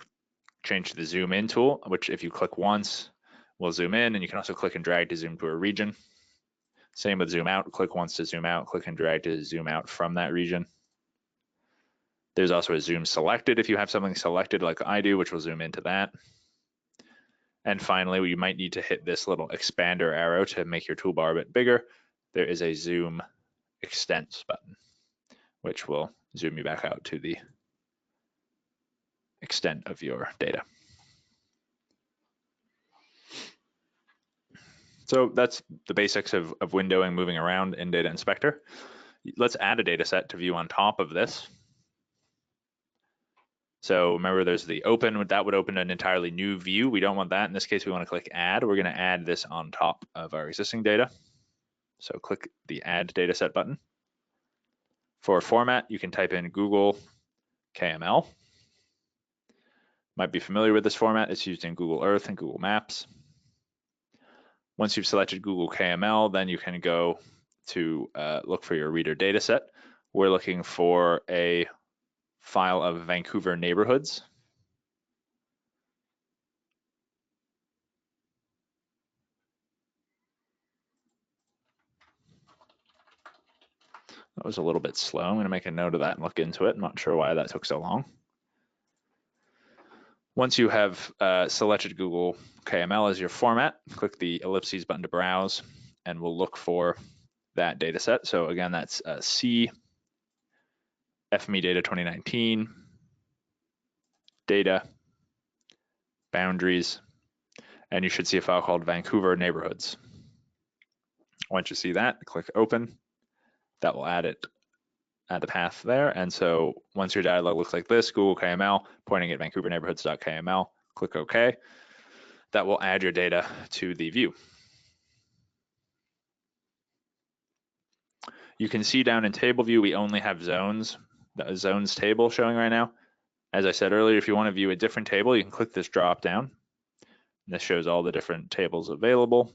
change to the zoom in tool, which if you click once, will zoom in, and you can also click and drag to zoom to a region. Same with zoom out, click once to zoom out, click and drag to zoom out from that region. There's also a zoom selected if you have something selected like I do, which will zoom into that. And finally, you might need to hit this little expander arrow to make your toolbar a bit bigger. There is a zoom extents button, which will zoom you back out to the extent of your data. So that's the basics of windowing, moving around in Data Inspector. Let's add a data set to view on top of this. So remember, there's the open, that would open an entirely new view. We don't want that. In this case, we want to click add. We're going to add this on top of our existing data. So click the add data set button. For format, you can type in Google KML. Might be familiar with this format. It's used in Google Earth and Google Maps. Once you've selected Google KML, then you can go to look for your reader data set. We're looking for a file of Vancouver neighborhoods. That was a little bit slow. I'm going to make a note of that and look into it. I'm not sure why that took so long. Once you have selected Google KML as your format, click the ellipses button to browse, and we'll look for that data set. So again, that's C, FME Data 2019, Data, Boundaries, and you should see a file called Vancouver Neighborhoods. Once you see that, click Open. That will add the path there. And so once your dialog looks like this, Google KML, pointing at vancouverneighborhoods.kml, click OK. That will add your data to the view. You can see down in table view, we only have zones, the zones table showing right now. As I said earlier, if you want to view a different table, you can click this drop down. And this shows all the different tables available.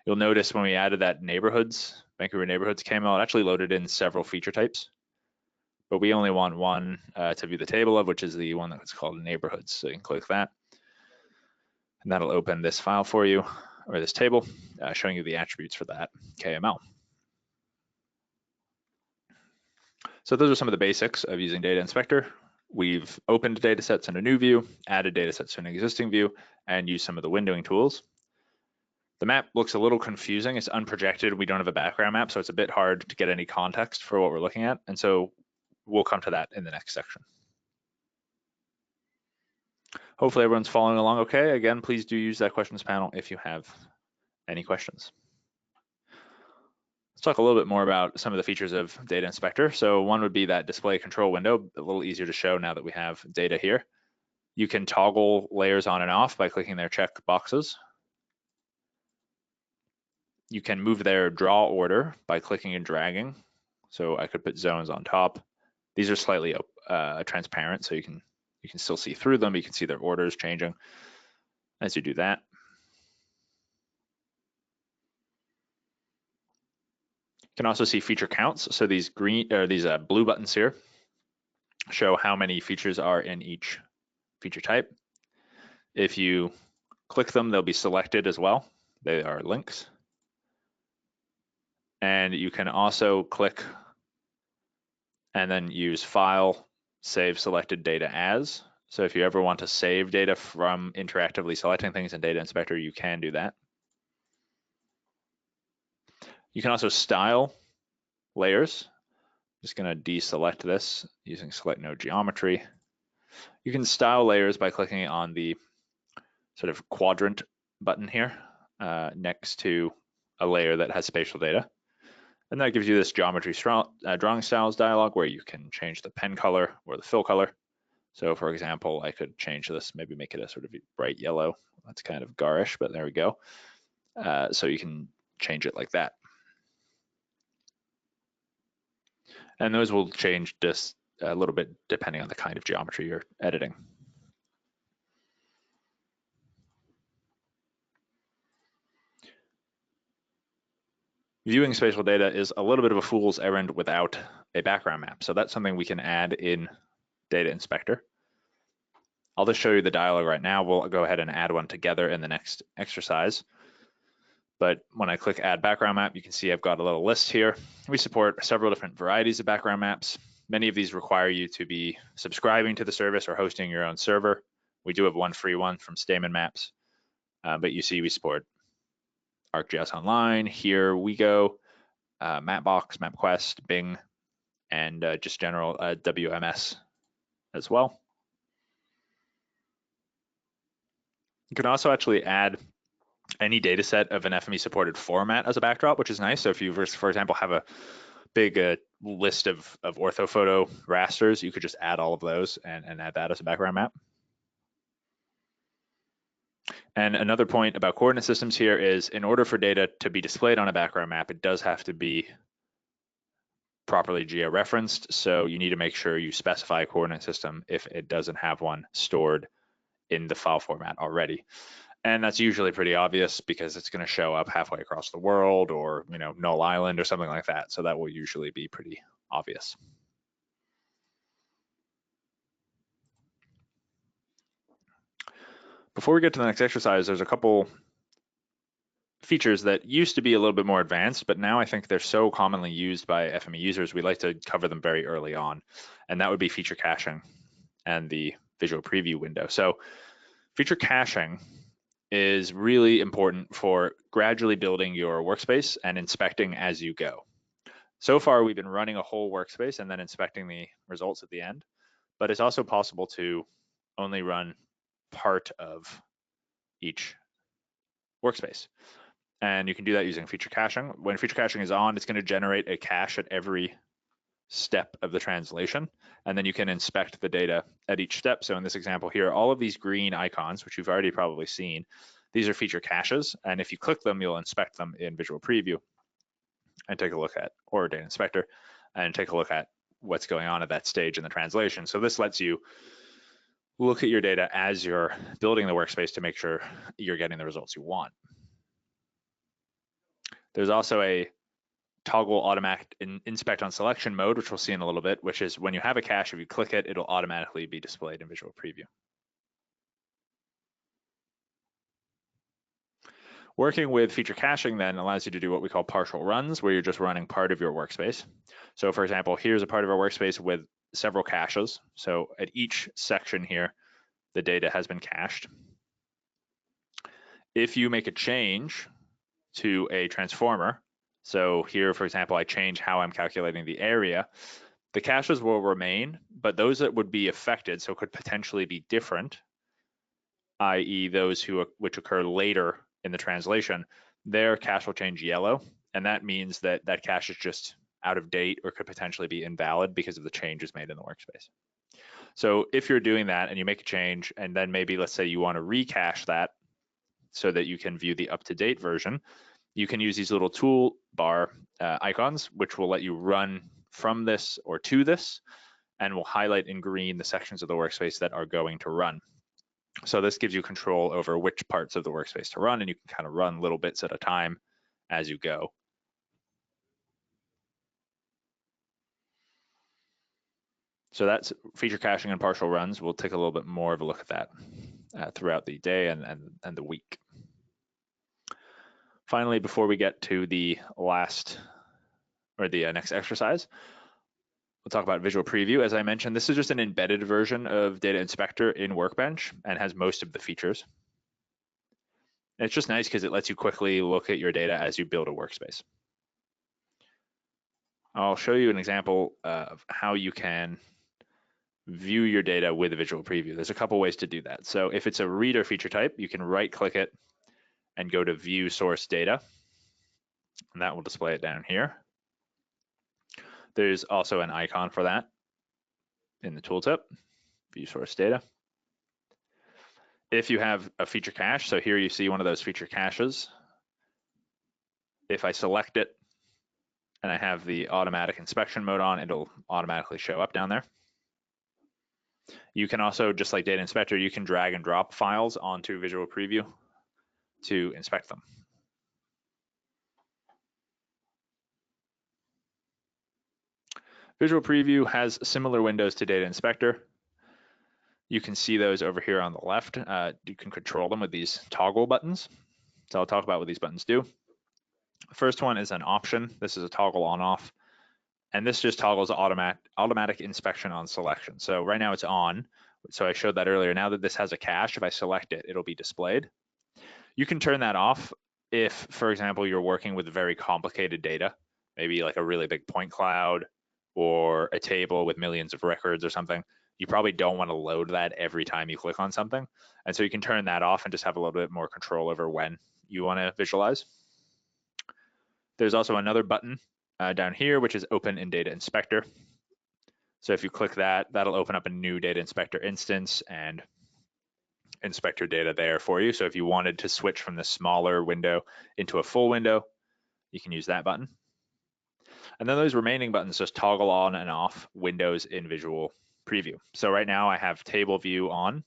You'll notice when we added that neighborhoods, Vancouver neighborhoods KML, it actually loaded in several feature types. But we only want one to view the table of, which is the one that's called neighborhoods. So you can click that. And that'll open this file for you, or this table, showing you the attributes for that KML. So those are some of the basics of using Data Inspector. We've opened data sets in a new view, added data sets to an existing view, and used some of the windowing tools. The map looks a little confusing. It's unprojected. We don't have a background map, so it's a bit hard to get any context for what we're looking at. And so we'll come to that in the next section. Hopefully everyone's following along okay. Again, please do use that questions panel if you have any questions. Let's talk a little bit more about some of the features of Data Inspector. So one would be that display control window, a little easier to show now that we have data here. You can toggle layers on and off by clicking their check boxes. You can move their draw order by clicking and dragging. So I could put zones on top. These are slightly transparent, so you can still see through them. You can see their orders changing as you do that. You can also see feature counts. So these blue buttons here show how many features are in each feature type. If you click them, they'll be selected as well. They are links. And you can also click and then use File, Save Selected Data As. So if you ever want to save data from interactively selecting things in Data Inspector, you can do that. You can also style layers. I'm just going to deselect this using Select Node Geometry. You can style layers by clicking on the sort of quadrant button here next to a layer that has spatial data. And that gives you this geometry drawing styles dialog where you can change the pen color or the fill color. So for example, I could change this, maybe make it a sort of bright yellow. That's kind of garish, but there we go. So you can change it like that. And those will change just a little bit depending on the kind of geometry you're editing. Viewing spatial data is a little bit of a fool's errand without a background map. So that's something we can add in Data Inspector. I'll just show you the dialog right now. We'll go ahead and add one together in the next exercise. But when I click Add Background Map, you can see I've got a little list here. We support several different varieties of background maps. Many of these require you to be subscribing to the service or hosting your own server. We do have one free one from Stamen Maps, but you see we support ArcGIS Online. Here we go, Mapbox, MapQuest, Bing, and just general WMS as well. You can also actually add any data set of an FME supported format as a backdrop, which is nice. So if you, for example, have a big list of orthophoto rasters, you could just add all of those and add that as a background map. And another point about coordinate systems here is in order for data to be displayed on a background map, it does have to be properly georeferenced. So you need to make sure you specify a coordinate system if it doesn't have one stored in the file format already. And that's usually pretty obvious because it's going to show up halfway across the world or, Null Island or something like that. So that will usually be pretty obvious. Before we get to the next exercise, there's a couple features that used to be a little bit more advanced, but now I think they're so commonly used by FME users, we like to cover them very early on. And that would be feature caching and the visual preview window. So feature caching is really important for gradually building your workspace and inspecting as you go. So far, we've been running a whole workspace and then inspecting the results at the end, but it's also possible to only run part of each workspace. And you can do that using feature caching. When feature caching is on, it's going to generate a cache at every step of the translation, and then you can inspect the data at each step. So in this example here, all of these green icons, which you've already probably seen, these are feature caches, and if you click them, you'll inspect them in Visual Preview and take a look at, or Data Inspector, and take a look at what's going on at that stage in the translation. So this lets you look at your data as you're building the workspace to make sure you're getting the results you want. There's also a toggle automatic inspect on selection mode, which we'll see in a little bit, which is when you have a cache, if you click it, it'll automatically be displayed in Visual Preview. Working with feature caching then allows you to do what we call partial runs, where you're just running part of your workspace. So for example, here's a part of our workspace with several caches. So at each section here, the data has been cached. If you make a change to a transformer, so here, for example, I change how I'm calculating the area, the caches will remain, but those that would be affected, so could potentially be different, i.e. those which occur later in the translation, their cache will change yellow, and that means that that cache is just out of date or could potentially be invalid because of the changes made in the workspace. So if you're doing that and you make a change, and then maybe let's say you want to recache that so that you can view the up-to-date version, you can use these little toolbar icons, which will let you run from this or to this, and will highlight in green the sections of the workspace that are going to run. So this gives you control over which parts of the workspace to run, and you can kind of run little bits at a time as you go. So that's feature caching and partial runs. We'll take a little bit more of a look at that throughout the day and the week. Finally, before we get to the last or the next exercise, we'll talk about Visual Preview. As I mentioned, this is just an embedded version of Data Inspector in Workbench and has most of the features. And it's just nice because it lets you quickly look at your data as you build a workspace. I'll show you an example of how you can view your data with a Visual Preview. There's a couple ways to do that. So if it's a reader feature type, you can right-click it and go to View Source Data, and that will display it down here. There's also an icon for that in the tooltip, view source data. If you have a feature cache, so here you see one of those feature caches. If I select it and I have the automatic inspection mode on, it'll automatically show up down there. You can also, just like Data Inspector, you can drag and drop files onto Visual Preview to inspect them. Visual Preview has similar windows to Data Inspector. You can see those over here on the left. You can control them with these toggle buttons. So I'll talk about what these buttons do. The first one is an option. This is a toggle on off. And this just toggles automatic inspection on selection. So right now it's on. So I showed that earlier. Now that this has a cache, if I select it, it'll be displayed. You can turn that off if, for example, you're working with very complicated data, maybe like a really big point cloud or a table with millions of records or something. You probably don't want to load that every time you click on something. And so you can turn that off and just have a little bit more control over when you want to visualize. There's also another button down here, which is open in Data Inspector. So if you click that, that'll open up a new Data Inspector instance and inspect your data there for you. So if you wanted to switch from the smaller window into a full window, you can use that button. And then those remaining buttons just toggle on and off windows in Visual Preview. So right now I have table view on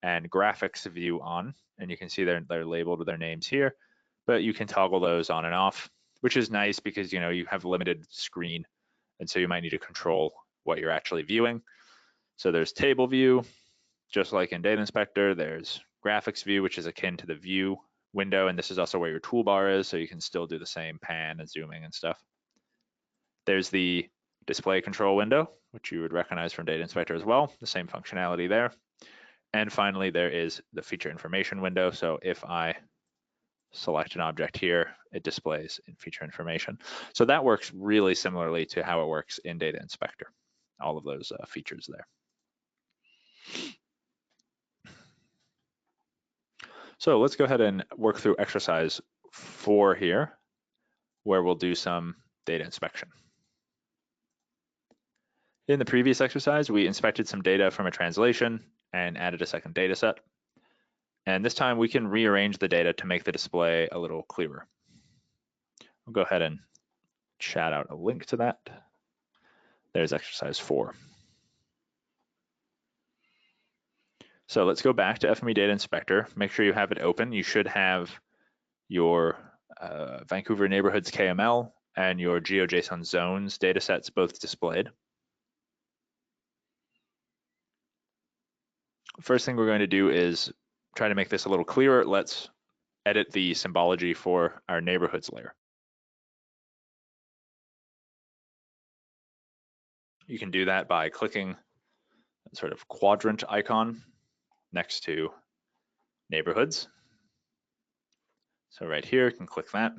and graphics view on, and you can see they're labeled with their names here, but you can toggle those on and off, which is nice because you have limited screen, and so you might need to control what you're actually viewing. So there's table view, just like in Data Inspector. There's graphics view, which is akin to the view window, and this is also where your toolbar is, so you can still do the same pan and zooming and stuff. There's the display control window, which you would recognize from Data Inspector as well, the same functionality there. And finally, there is the feature information window. So if I select an object here, it displays in feature information. So that works really similarly to how it works in Data Inspector, all of those features there. So let's go ahead and work through exercise 4 here, where we'll do some data inspection. In the previous exercise, we inspected some data from a translation and added a second data set. And this time we can rearrange the data to make the display a little clearer. I'll go ahead and chat out a link to that. There's exercise 4. So let's go back to FME Data Inspector. Make sure you have it open. You should have your Vancouver Neighborhoods KML and your GeoJSON zones data sets both displayed. First thing we're going to do is try to make this a little clearer. Let's edit the symbology for our neighborhoods layer. You can do that by clicking that sort of quadrant icon next to neighborhoods. So right here, you can click that.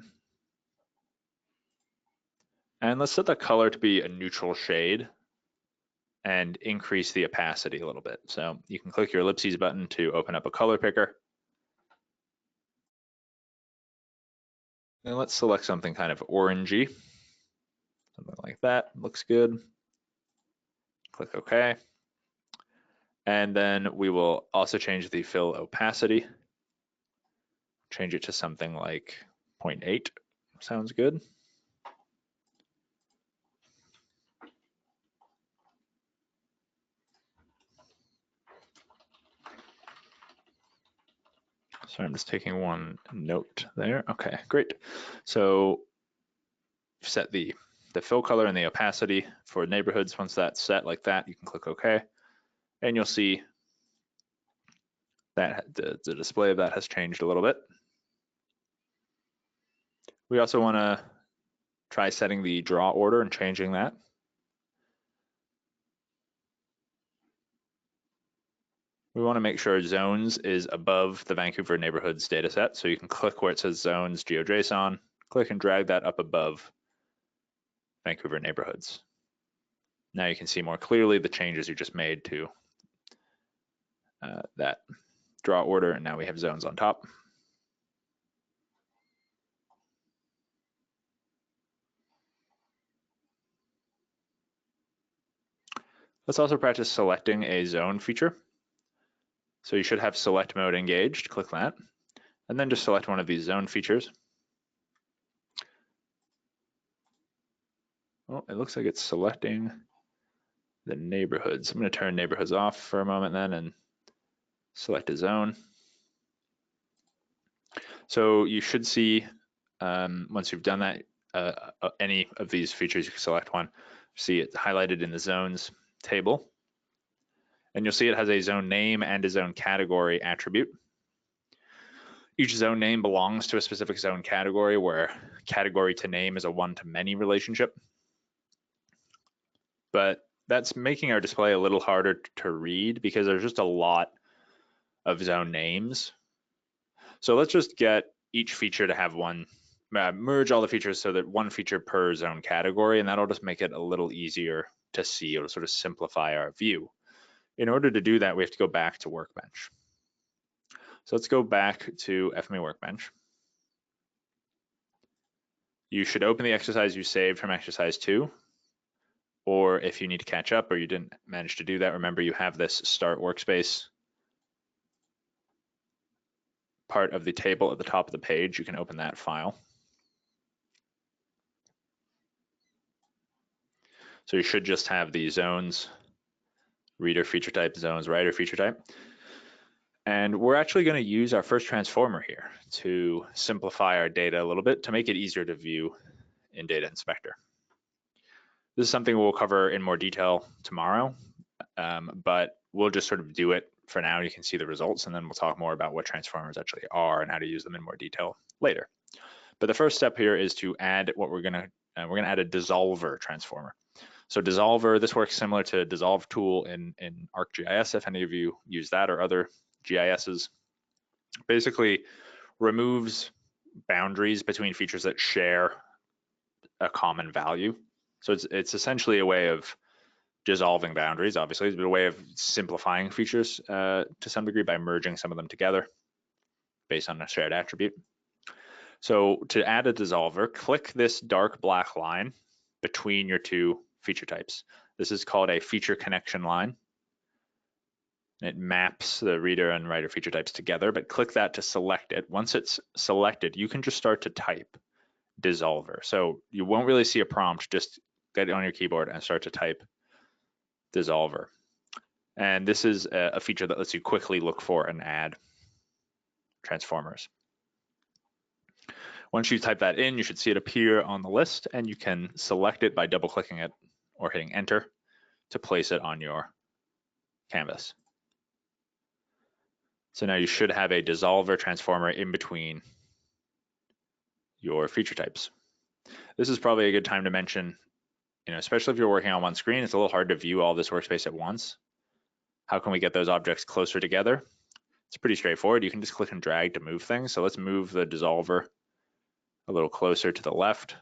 And let's set the color to be a neutral shade and increase the opacity a little bit. So you can click your ellipses button to open up a color picker. And let's select something kind of orangey. Something like that, looks good. Click OK. And then we will also change the fill opacity. Change it to something like 0.8, sounds good. Sorry, I'm just taking one note there. Okay, great. So set the fill color and the opacity for neighborhoods. Once that's set like that, you can click OK. And you'll see that the display of that has changed a little bit. We also want to try setting the draw order and changing that. We want to make sure zones is above the Vancouver Neighborhoods dataset. So you can click where it says zones GeoJSON, click and drag that up above Vancouver Neighborhoods. Now you can see more clearly the changes you just made to that draw order, and now we have zones on top. Let's also practice selecting a zone feature. So you should have select mode engaged, click that, and then just select one of these zone features. Oh, it looks like it's selecting the neighborhoods. I'm going to turn neighborhoods off for a moment then and select a zone. So you should see, once you've done that, any of these features, you can select one, see it highlighted in the zones table. And you'll see it has a zone name and a zone category attribute. Each zone name belongs to a specific zone category, where category to name is a one-to-many relationship. But that's making our display a little harder to read because there's just a lot of zone names. So let's just get each feature to have one, merge all the features so that one feature per zone category, and that'll just make it a little easier to see. It'll sort of simplify our view. In order to do that, we have to go back to Workbench. So let's go back to FME Workbench. You should open the exercise you saved from exercise 2, or if you need to catch up or you didn't manage to do that, remember you have this Start Workspace part of the table at the top of the page. You can open that file. So you should just have the zones, reader feature type, zones, writer feature type. And we're actually going to use our first transformer here to simplify our data a little bit to make it easier to view in Data Inspector. This is something we'll cover in more detail tomorrow, but we'll just sort of do it for now. You can see the results, and then we'll talk more about what transformers actually are and how to use them in more detail later. But the first step here is to add what we're gonna add a dissolver transformer. So dissolver, this works similar to dissolve tool in ArcGIS, if any of you use that or other GISs. Basically removes boundaries between features that share a common value. So it's essentially a way of dissolving boundaries, obviously. It's a way of simplifying features to some degree by merging some of them together based on a shared attribute. So to add a dissolver, click this dark black line between your two feature types. This is called a feature connection line. It maps the reader and writer feature types together, but click that to select it. Once it's selected, you can just start to type dissolver. So you won't really see a prompt, just get it on your keyboard and start to type dissolver. And this is a feature that lets you quickly look for and add transformers. Once you type that in, you should see it appear on the list, and you can select it by double-clicking it or hitting enter to place it on your canvas. So now you should have a dissolver transformer in between your feature types. This is probably a good time to mention, especially if you're working on one screen, it's a little hard to view all this workspace at once. How can we get those objects closer together? It's pretty straightforward. You can just click and drag to move things. So let's move the dissolver a little closer to the left,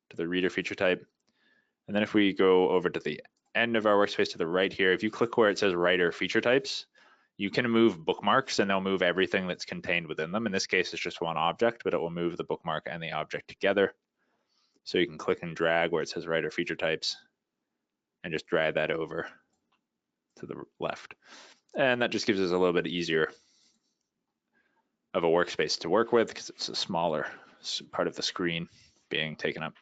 to the reader feature type. And then if we go over to the end of our workspace to the right here, if you click where it says writer feature types, you can move bookmarks and they'll move everything that's contained within them. In this case, it's just one object, but it will move the bookmark and the object together. So you can click and drag where it says writer feature types and just drag that over to the left. And that just gives us a little bit easier of a workspace to work with because it's a smaller part of the screen being taken up.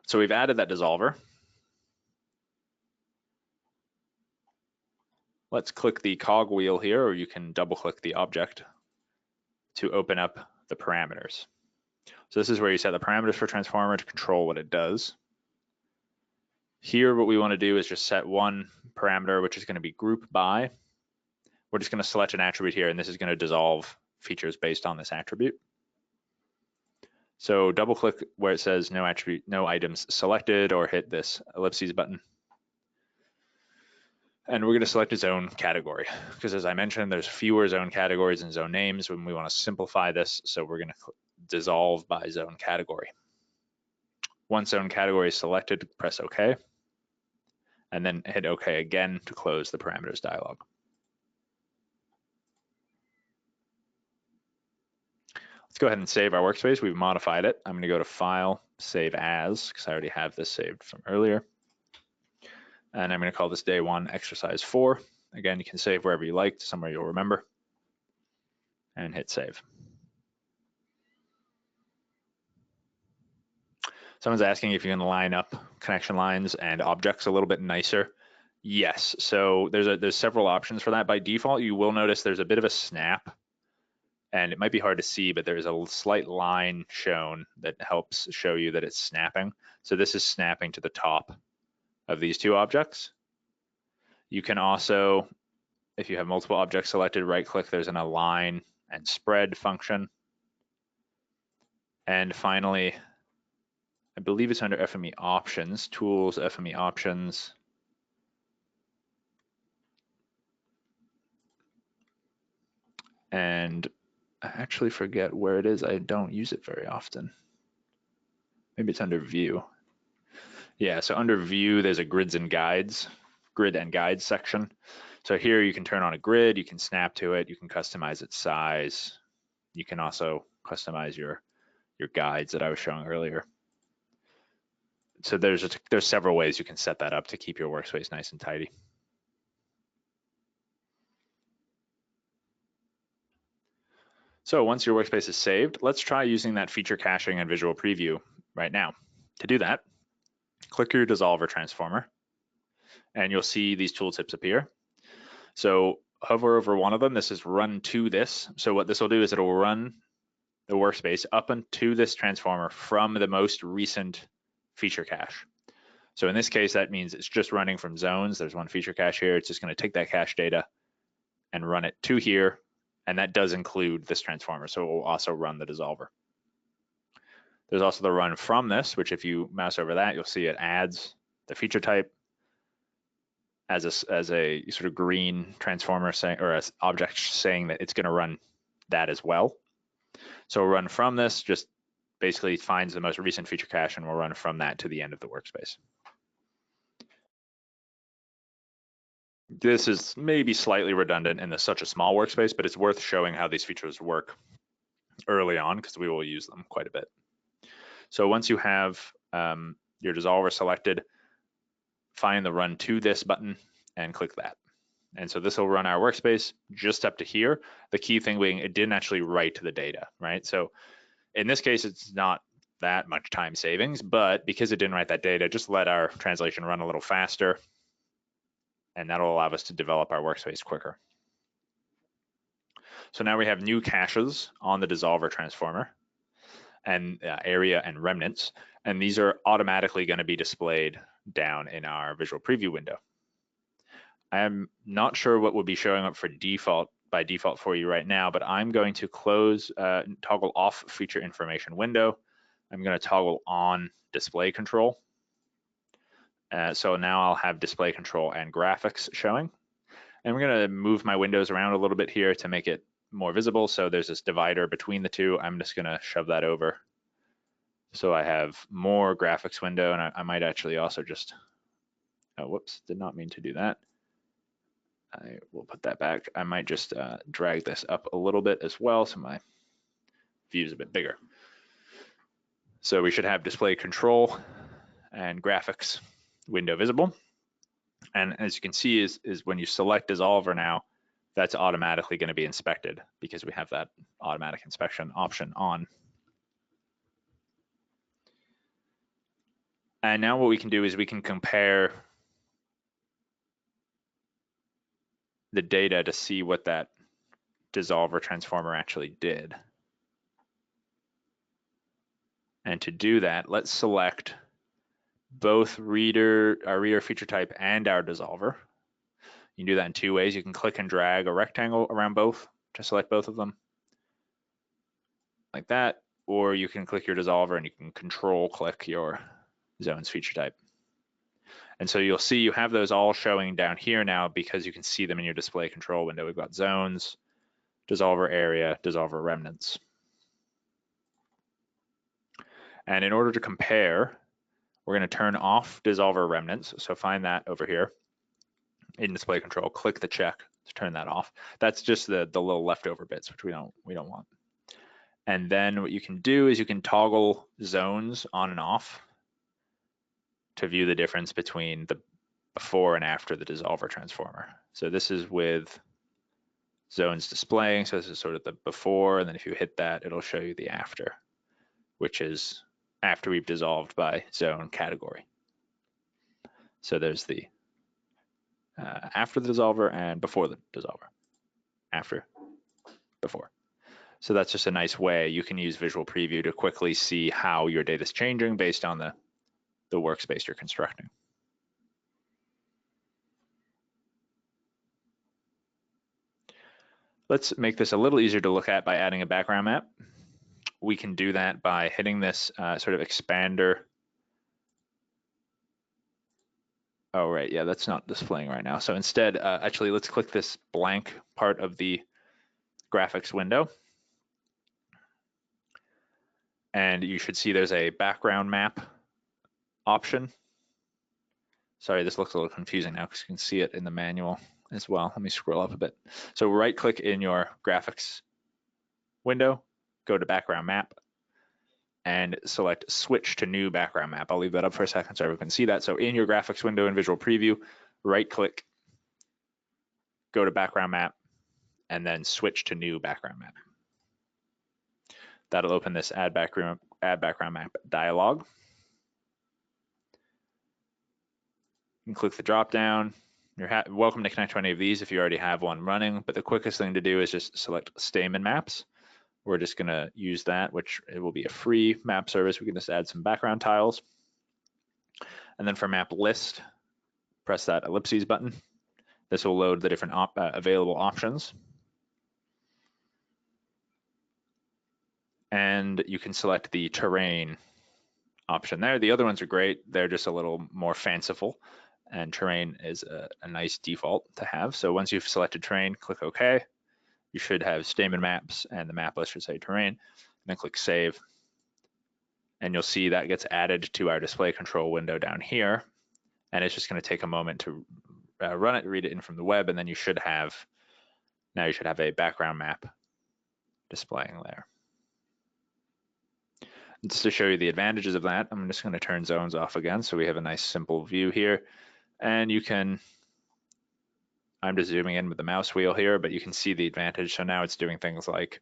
So we've added that dissolver. Let's click the cogwheel here, or you can double click the object to open up the parameters. So this is where you set the parameters for transformer to control what it does. Here, what we want to do is just set one parameter, which is going to be group by. We're just going to select an attribute here, and this is going to dissolve features based on this attribute. So double click where it says no attribute, no items selected, or hit this ellipses button. And we're going to select a zone category because, as I mentioned, there's fewer zone categories and zone names when we want to simplify this. So we're going to dissolve by zone category. Once zone category is selected, press OK, and then hit OK again to close the parameters dialog. Let's go ahead and save our workspace. We've modified it. I'm going to go to File, Save As, because I already have this saved from earlier. And I'm going to call this day 1 exercise 4. Again, you can save wherever you like, somewhere you'll remember, and hit save. Someone's asking if you can line up connection lines and objects a little bit nicer. Yes, so there's several options for that. By default, you will notice there's a bit of a snap, and it might be hard to see, but there's a slight line shown that helps show you that it's snapping. So this is snapping to the top of these two objects. You can also, if you have multiple objects selected, right-click, there's an align and spread function. And finally, I believe it's under FME options, tools, FME options. And I actually forget where it is. I don't use it very often. Maybe it's under view. Yeah, so under view, there's a grid and guides section. So here you can turn on a grid, you can snap to it, you can customize its size. You can also customize your guides that I was showing earlier. So there's several ways you can set that up to keep your workspace nice and tidy. So once your workspace is saved, let's try using that feature caching and visual preview right now. To do that, click your dissolver transformer, and you'll see these tooltips appear. So hover over one of them. This is run to this. So what this will do is it'll run the workspace up into this transformer from the most recent feature cache. So in this case, that means it's just running from zones. There's one feature cache here. It's just going to take that cache data and run it to here. And that does include this transformer. So it will also run the dissolver. There's also the run from this, which if you mouse over that, you'll see it adds the feature type as a sort of green transformer saying, or an object saying that it's going to run that as well. So run from this just basically finds the most recent feature cache and will run from that to the end of the workspace. This is maybe slightly redundant in such a small workspace, but it's worth showing how these features work early on because we will use them quite a bit. So once you have your dissolver selected, find the run to this button and click that. And so this will run our workspace just up to here. The key thing being it didn't actually write the data, right? So in this case, it's not that much time savings, but because it didn't write that data, just let our translation run a little faster, and that'll allow us to develop our workspace quicker. So now we have new caches on the dissolver transformer and area and remnants, and these are automatically going to be displayed down in our visual preview window. I'm not sure what will be showing up by default for you right now, but I'm going to toggle off feature information window. I'm going to toggle on display control. So now I'll have display control and graphics showing. And we're going to move my windows around a little bit here to make it more visible. So there's this divider between the two. I'm just going to shove that over. So I have more graphics window, and I might actually also just, oh, whoops, did not mean to do that. I will put that back. I might just drag this up a little bit as well so my view is a bit bigger. So we should have display control and graphics window visible. And as you can see is when you select dissolver now, that's automatically going to be inspected because we have that automatic inspection option on. And now what we can do is we can compare the data to see what that dissolver transformer actually did. And to do that, let's select both our reader feature type and our dissolver. You can do that in two ways. You can click and drag a rectangle around both to select both of them like that, or you can click your dissolver and you can control click your zones feature type. And so you'll see you have those all showing down here now because you can see them in your display control window. We've got zones, dissolver area, dissolver remnants. And in order to compare, we're going to turn off dissolver remnants. So find that over here in display control, click the check to turn that off. That's just the little leftover bits, which we don't want. And then what you can do is you can toggle zones on and off to view the difference between before and after the dissolver transformer. So this is with zones displaying. So this is sort of the before, and then if you hit that, it'll show you the after, which is after we've dissolved by zone category. So there's the after the dissolver and before the dissolver. After, before. So that's just a nice way you can use Visual Preview to quickly see how your data is changing based on the workspace you're constructing. Let's make this a little easier to look at by adding a background map. We can do that by hitting this sort of expander. Oh, right, yeah, that's not displaying right now. So instead, actually, let's click this blank part of the graphics window. And you should see there's a background map option. Sorry, this looks a little confusing now because you can see it in the manual as well. Let me scroll up a bit. So right click in your graphics window, go to background map, and select switch to new background map. I'll leave that up for a second so everyone can see that. So in your graphics window in Visual Preview, right click, go to background map, and then switch to new background map. That'll open this add background map dialog. You can click the drop down. You're welcome to connect to any of these if you already have one running, but the quickest thing to do is just select Stamen Maps. We're just going to use that, which it will be a free map service. We can just add some background tiles. And then for map list, press that ellipses button. This will load the different available options. And you can select the terrain option there. The other ones are great. They're just a little more fanciful, and terrain is a nice default to have. So once you've selected terrain, click OK. You should have Stamen Maps, and the map list should say terrain. And then click Save. And you'll see that gets added to our display control window down here. And it's just going to take a moment to run it, read it in from the web, and then you should have a background map displaying there. And just to show you the advantages of that, I'm just going to turn zones off again so we have a nice simple view here. And you can, I'm just zooming in with the mouse wheel here, but you can see the advantage. So now it's doing things like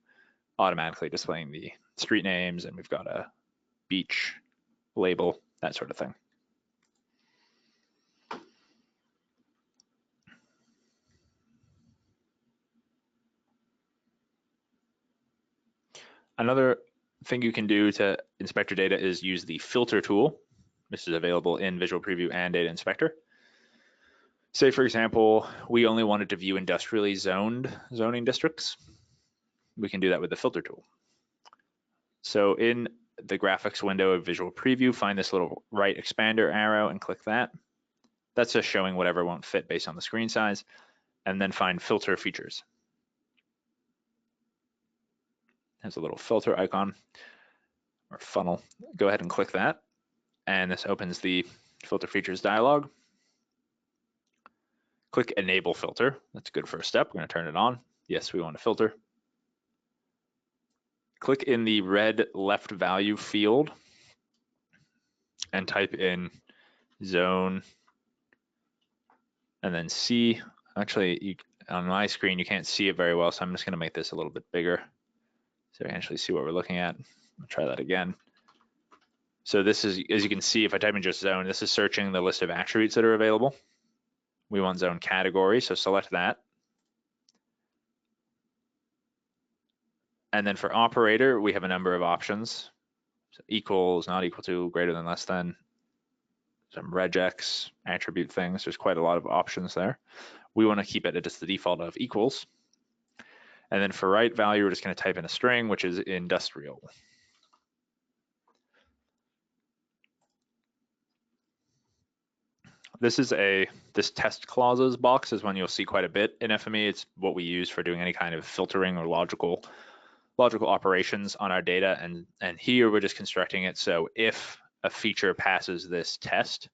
automatically displaying the street names, and we've got a beach label, that sort of thing. Another thing you can do to inspect your data is use the filter tool. This is available in Visual Preview and Data Inspector. Say, for example, we only wanted to view industrially zoned zoning districts. We can do that with the filter tool. So in the graphics window of Visual Preview, find this little right expander arrow and click that. That's just showing whatever won't fit based on the screen size. And then find filter features. There's a little filter icon or funnel. Go ahead and click that. And this opens the filter features dialog. Click enable filter. That's a good first step. We're going to turn it on. Yes, we want to filter. Click in the red left value field and type in zone and then C. Actually, on my screen, you can't see it very well, so I'm just going to make this a little bit bigger so I can actually see what we're looking at. I'll try that again. So this is, as you can see, if I type in just zone, this is searching the list of attributes that are available. We want zone category, so select that. And then for operator, we have a number of options. So equals, not equal to, greater than, less than, some regex, attribute things. There's quite a lot of options there. We want to keep it at just the default of equals. And then for right value, we're just going to type in a string, which is industrial. This test clauses box is one you'll see quite a bit in FME. It's what we use for doing any kind of filtering or logical operations on our data. And here we're just constructing it so if a feature passes this test,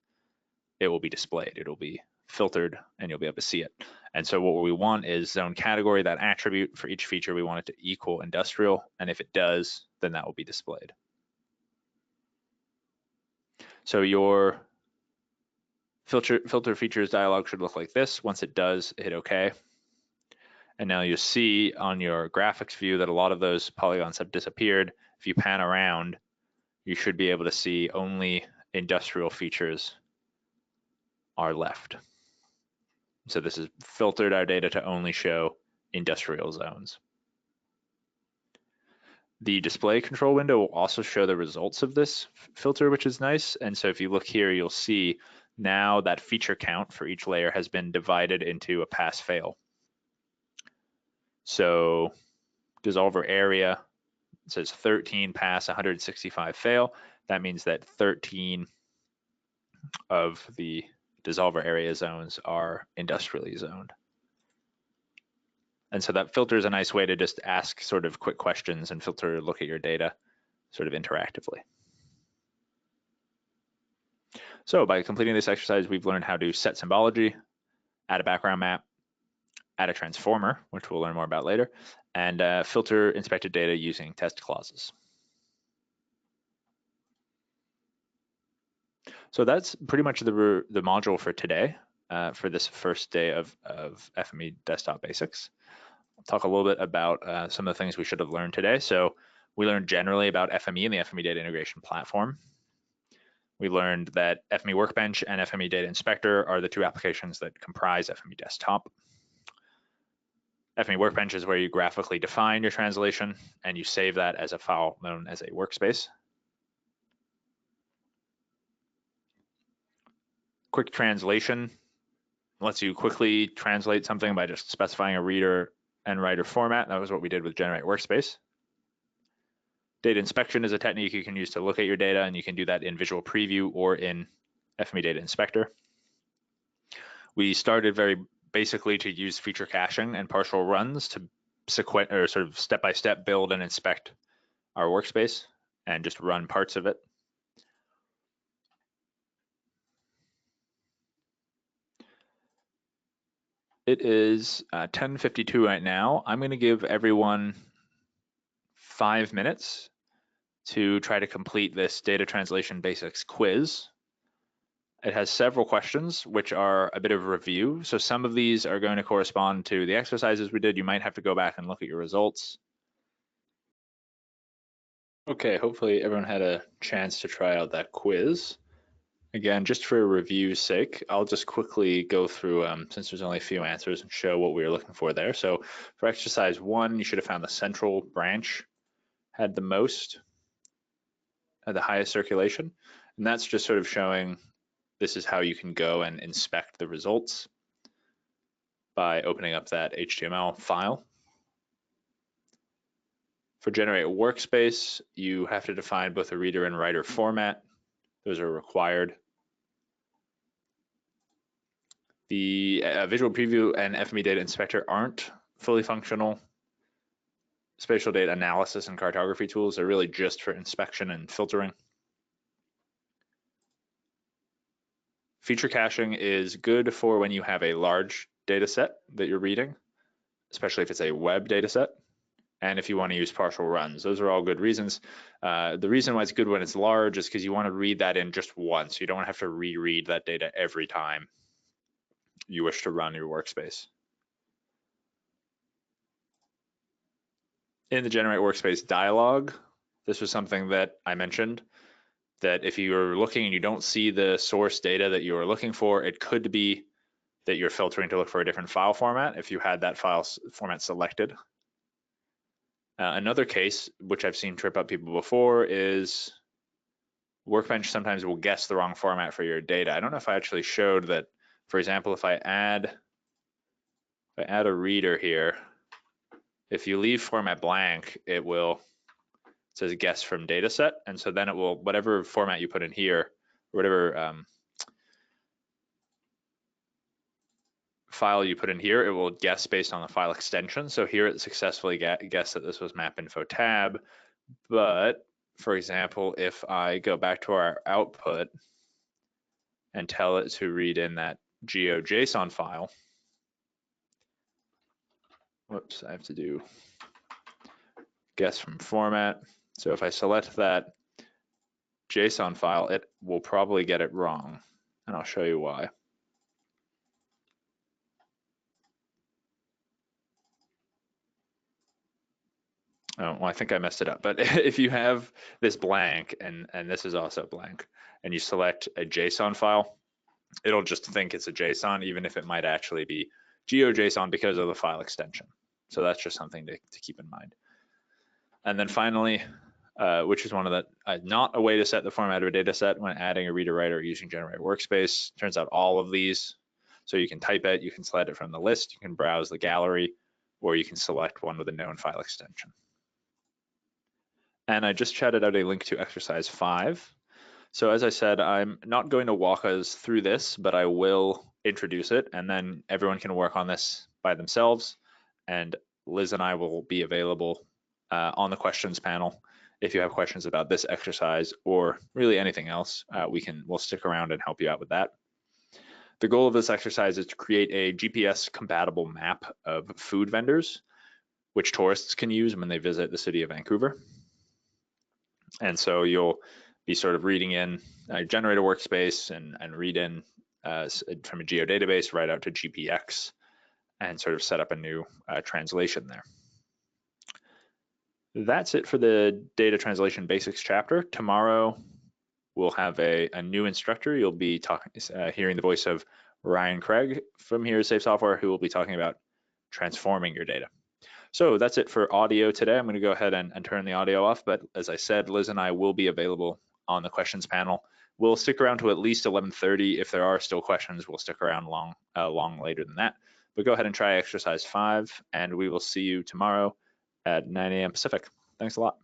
it will be displayed. It'll be filtered and you'll be able to see it. And so what we want is zone category, that attribute for each feature, we want it to equal industrial. And if it does, then that will be displayed. So your Filter features dialog should look like this. Once it does, hit OK. And now you see on your graphics view that a lot of those polygons have disappeared. If you pan around, you should be able to see only industrial features are left. So this has filtered our data to only show industrial zones. The display control window will also show the results of this filter, which is nice. And so if you look here, you'll see now that feature count for each layer has been divided into a pass-fail. So dissolver area says 13 pass, 165 fail. That means that 13 of the dissolver area zones are industrially zoned. And so that filter is a nice way to just ask sort of quick questions and filter, look at your data sort of interactively. So by completing this exercise, we've learned how to set symbology, add a background map, add a transformer, which we'll learn more about later, and filter inspected data using test clauses. So that's pretty much the module for today, for this first day of FME Desktop Basics. I'll talk a little bit about some of the things we should have learned today. So we learned generally about FME and the FME Data Integration Platform. We learned that FME Workbench and FME Data Inspector are the two applications that comprise FME Desktop. FME Workbench is where you graphically define your translation and you save that as a file known as a workspace. Quick translation lets you quickly translate something by just specifying a reader and writer format. That was what we did with Generate Workspace. Data inspection is a technique you can use to look at your data, and you can do that in Visual Preview or in FME Data Inspector. We started very basically to use feature caching and partial runs to sort of step-by-step build and inspect our workspace and just run parts of it. It is 10:52 right now. I'm going to give everyone 5 minutes to try to complete this data translation basics quiz. It has several questions, which are a bit of a review. So some of these are going to correspond to the exercises we did. You might have to go back and look at your results. Okay, hopefully everyone had a chance to try out that quiz. Again, just for review's sake, I'll just quickly go through, since there's only a few answers, and show what we were looking for there. So for exercise 1, you should have found the central branch had the most, the highest circulation. And that's just sort of showing this is how you can go and inspect the results by opening up that HTML file. For Generate Workspace, you have to define both a reader and writer format. Those are required. The Visual Preview and FME Data Inspector aren't fully functional spatial data analysis and cartography tools. They're really just for inspection and filtering. Feature caching is good for when you have a large data set that you're reading, especially if it's a web data set, and if you want to use partial runs. Those are all good reasons. The reason why it's good when it's large is because you want to read that in just once. You don't want to have to reread that data every time you wish to run your workspace. In the Generate Workspace dialog, this was something that I mentioned, that if you're looking and you don't see the source data that you are looking for, it could be that you're filtering to look for a different file format if you had that file format selected. Another case, which I've seen trip up people before, is Workbench sometimes will guess the wrong format for your data. I don't know if I actually showed that, for example, if I add a reader here, if you leave format blank, it says guess from dataset, and so then it will, whatever format you put in here, whatever file you put in here, it will guess based on the file extension. So here it successfully guessed that this was mapinfo tab, but for example, if I go back to our output and tell it to read in that GeoJSON file, whoops, I have to do guess from format. So if I select that JSON file, it will probably get it wrong. and I'll show you why. Oh, well, I think I messed it up, but if you have this blank and this is also blank, and you select a JSON file, it'll just think it's a JSON, even if it might actually be GeoJSON because of the file extension. So that's just something to keep in mind. And then finally, which is one of the, not a way to set the format of a data set when adding a reader writer using Generate Workspace. Turns out all of these, so you can type it, you can select it from the list, you can browse the gallery, or you can select one with a known file extension. And I just chatted out a link to exercise 5. So as I said, I'm not going to walk us through this, but I will introduce it, and then everyone can work on this by themselves. And Liz and I will be available on the questions panel. If you have questions about this exercise or really anything else, we'll stick around and help you out with that. The goal of this exercise is to create a GPS compatible map of food vendors, which tourists can use when they visit the city of Vancouver. And so you'll be sort of reading in, generate a workspace and read in from a geodatabase right out to GPX and sort of set up a new translation there. That's it for the data translation basics chapter. Tomorrow we'll have a new instructor. You'll be hearing the voice of Ryan Craig from here at Safe Software, who will be talking about transforming your data. So that's it for audio today. I'm going to go ahead and turn the audio off, but as I said, Liz and I will be available on the questions panel. We'll stick around to at least 11:30. If there are still questions, we'll stick around long later than that. But go ahead and try exercise 5, and we will see you tomorrow at 9 a.m. Pacific. Thanks a lot.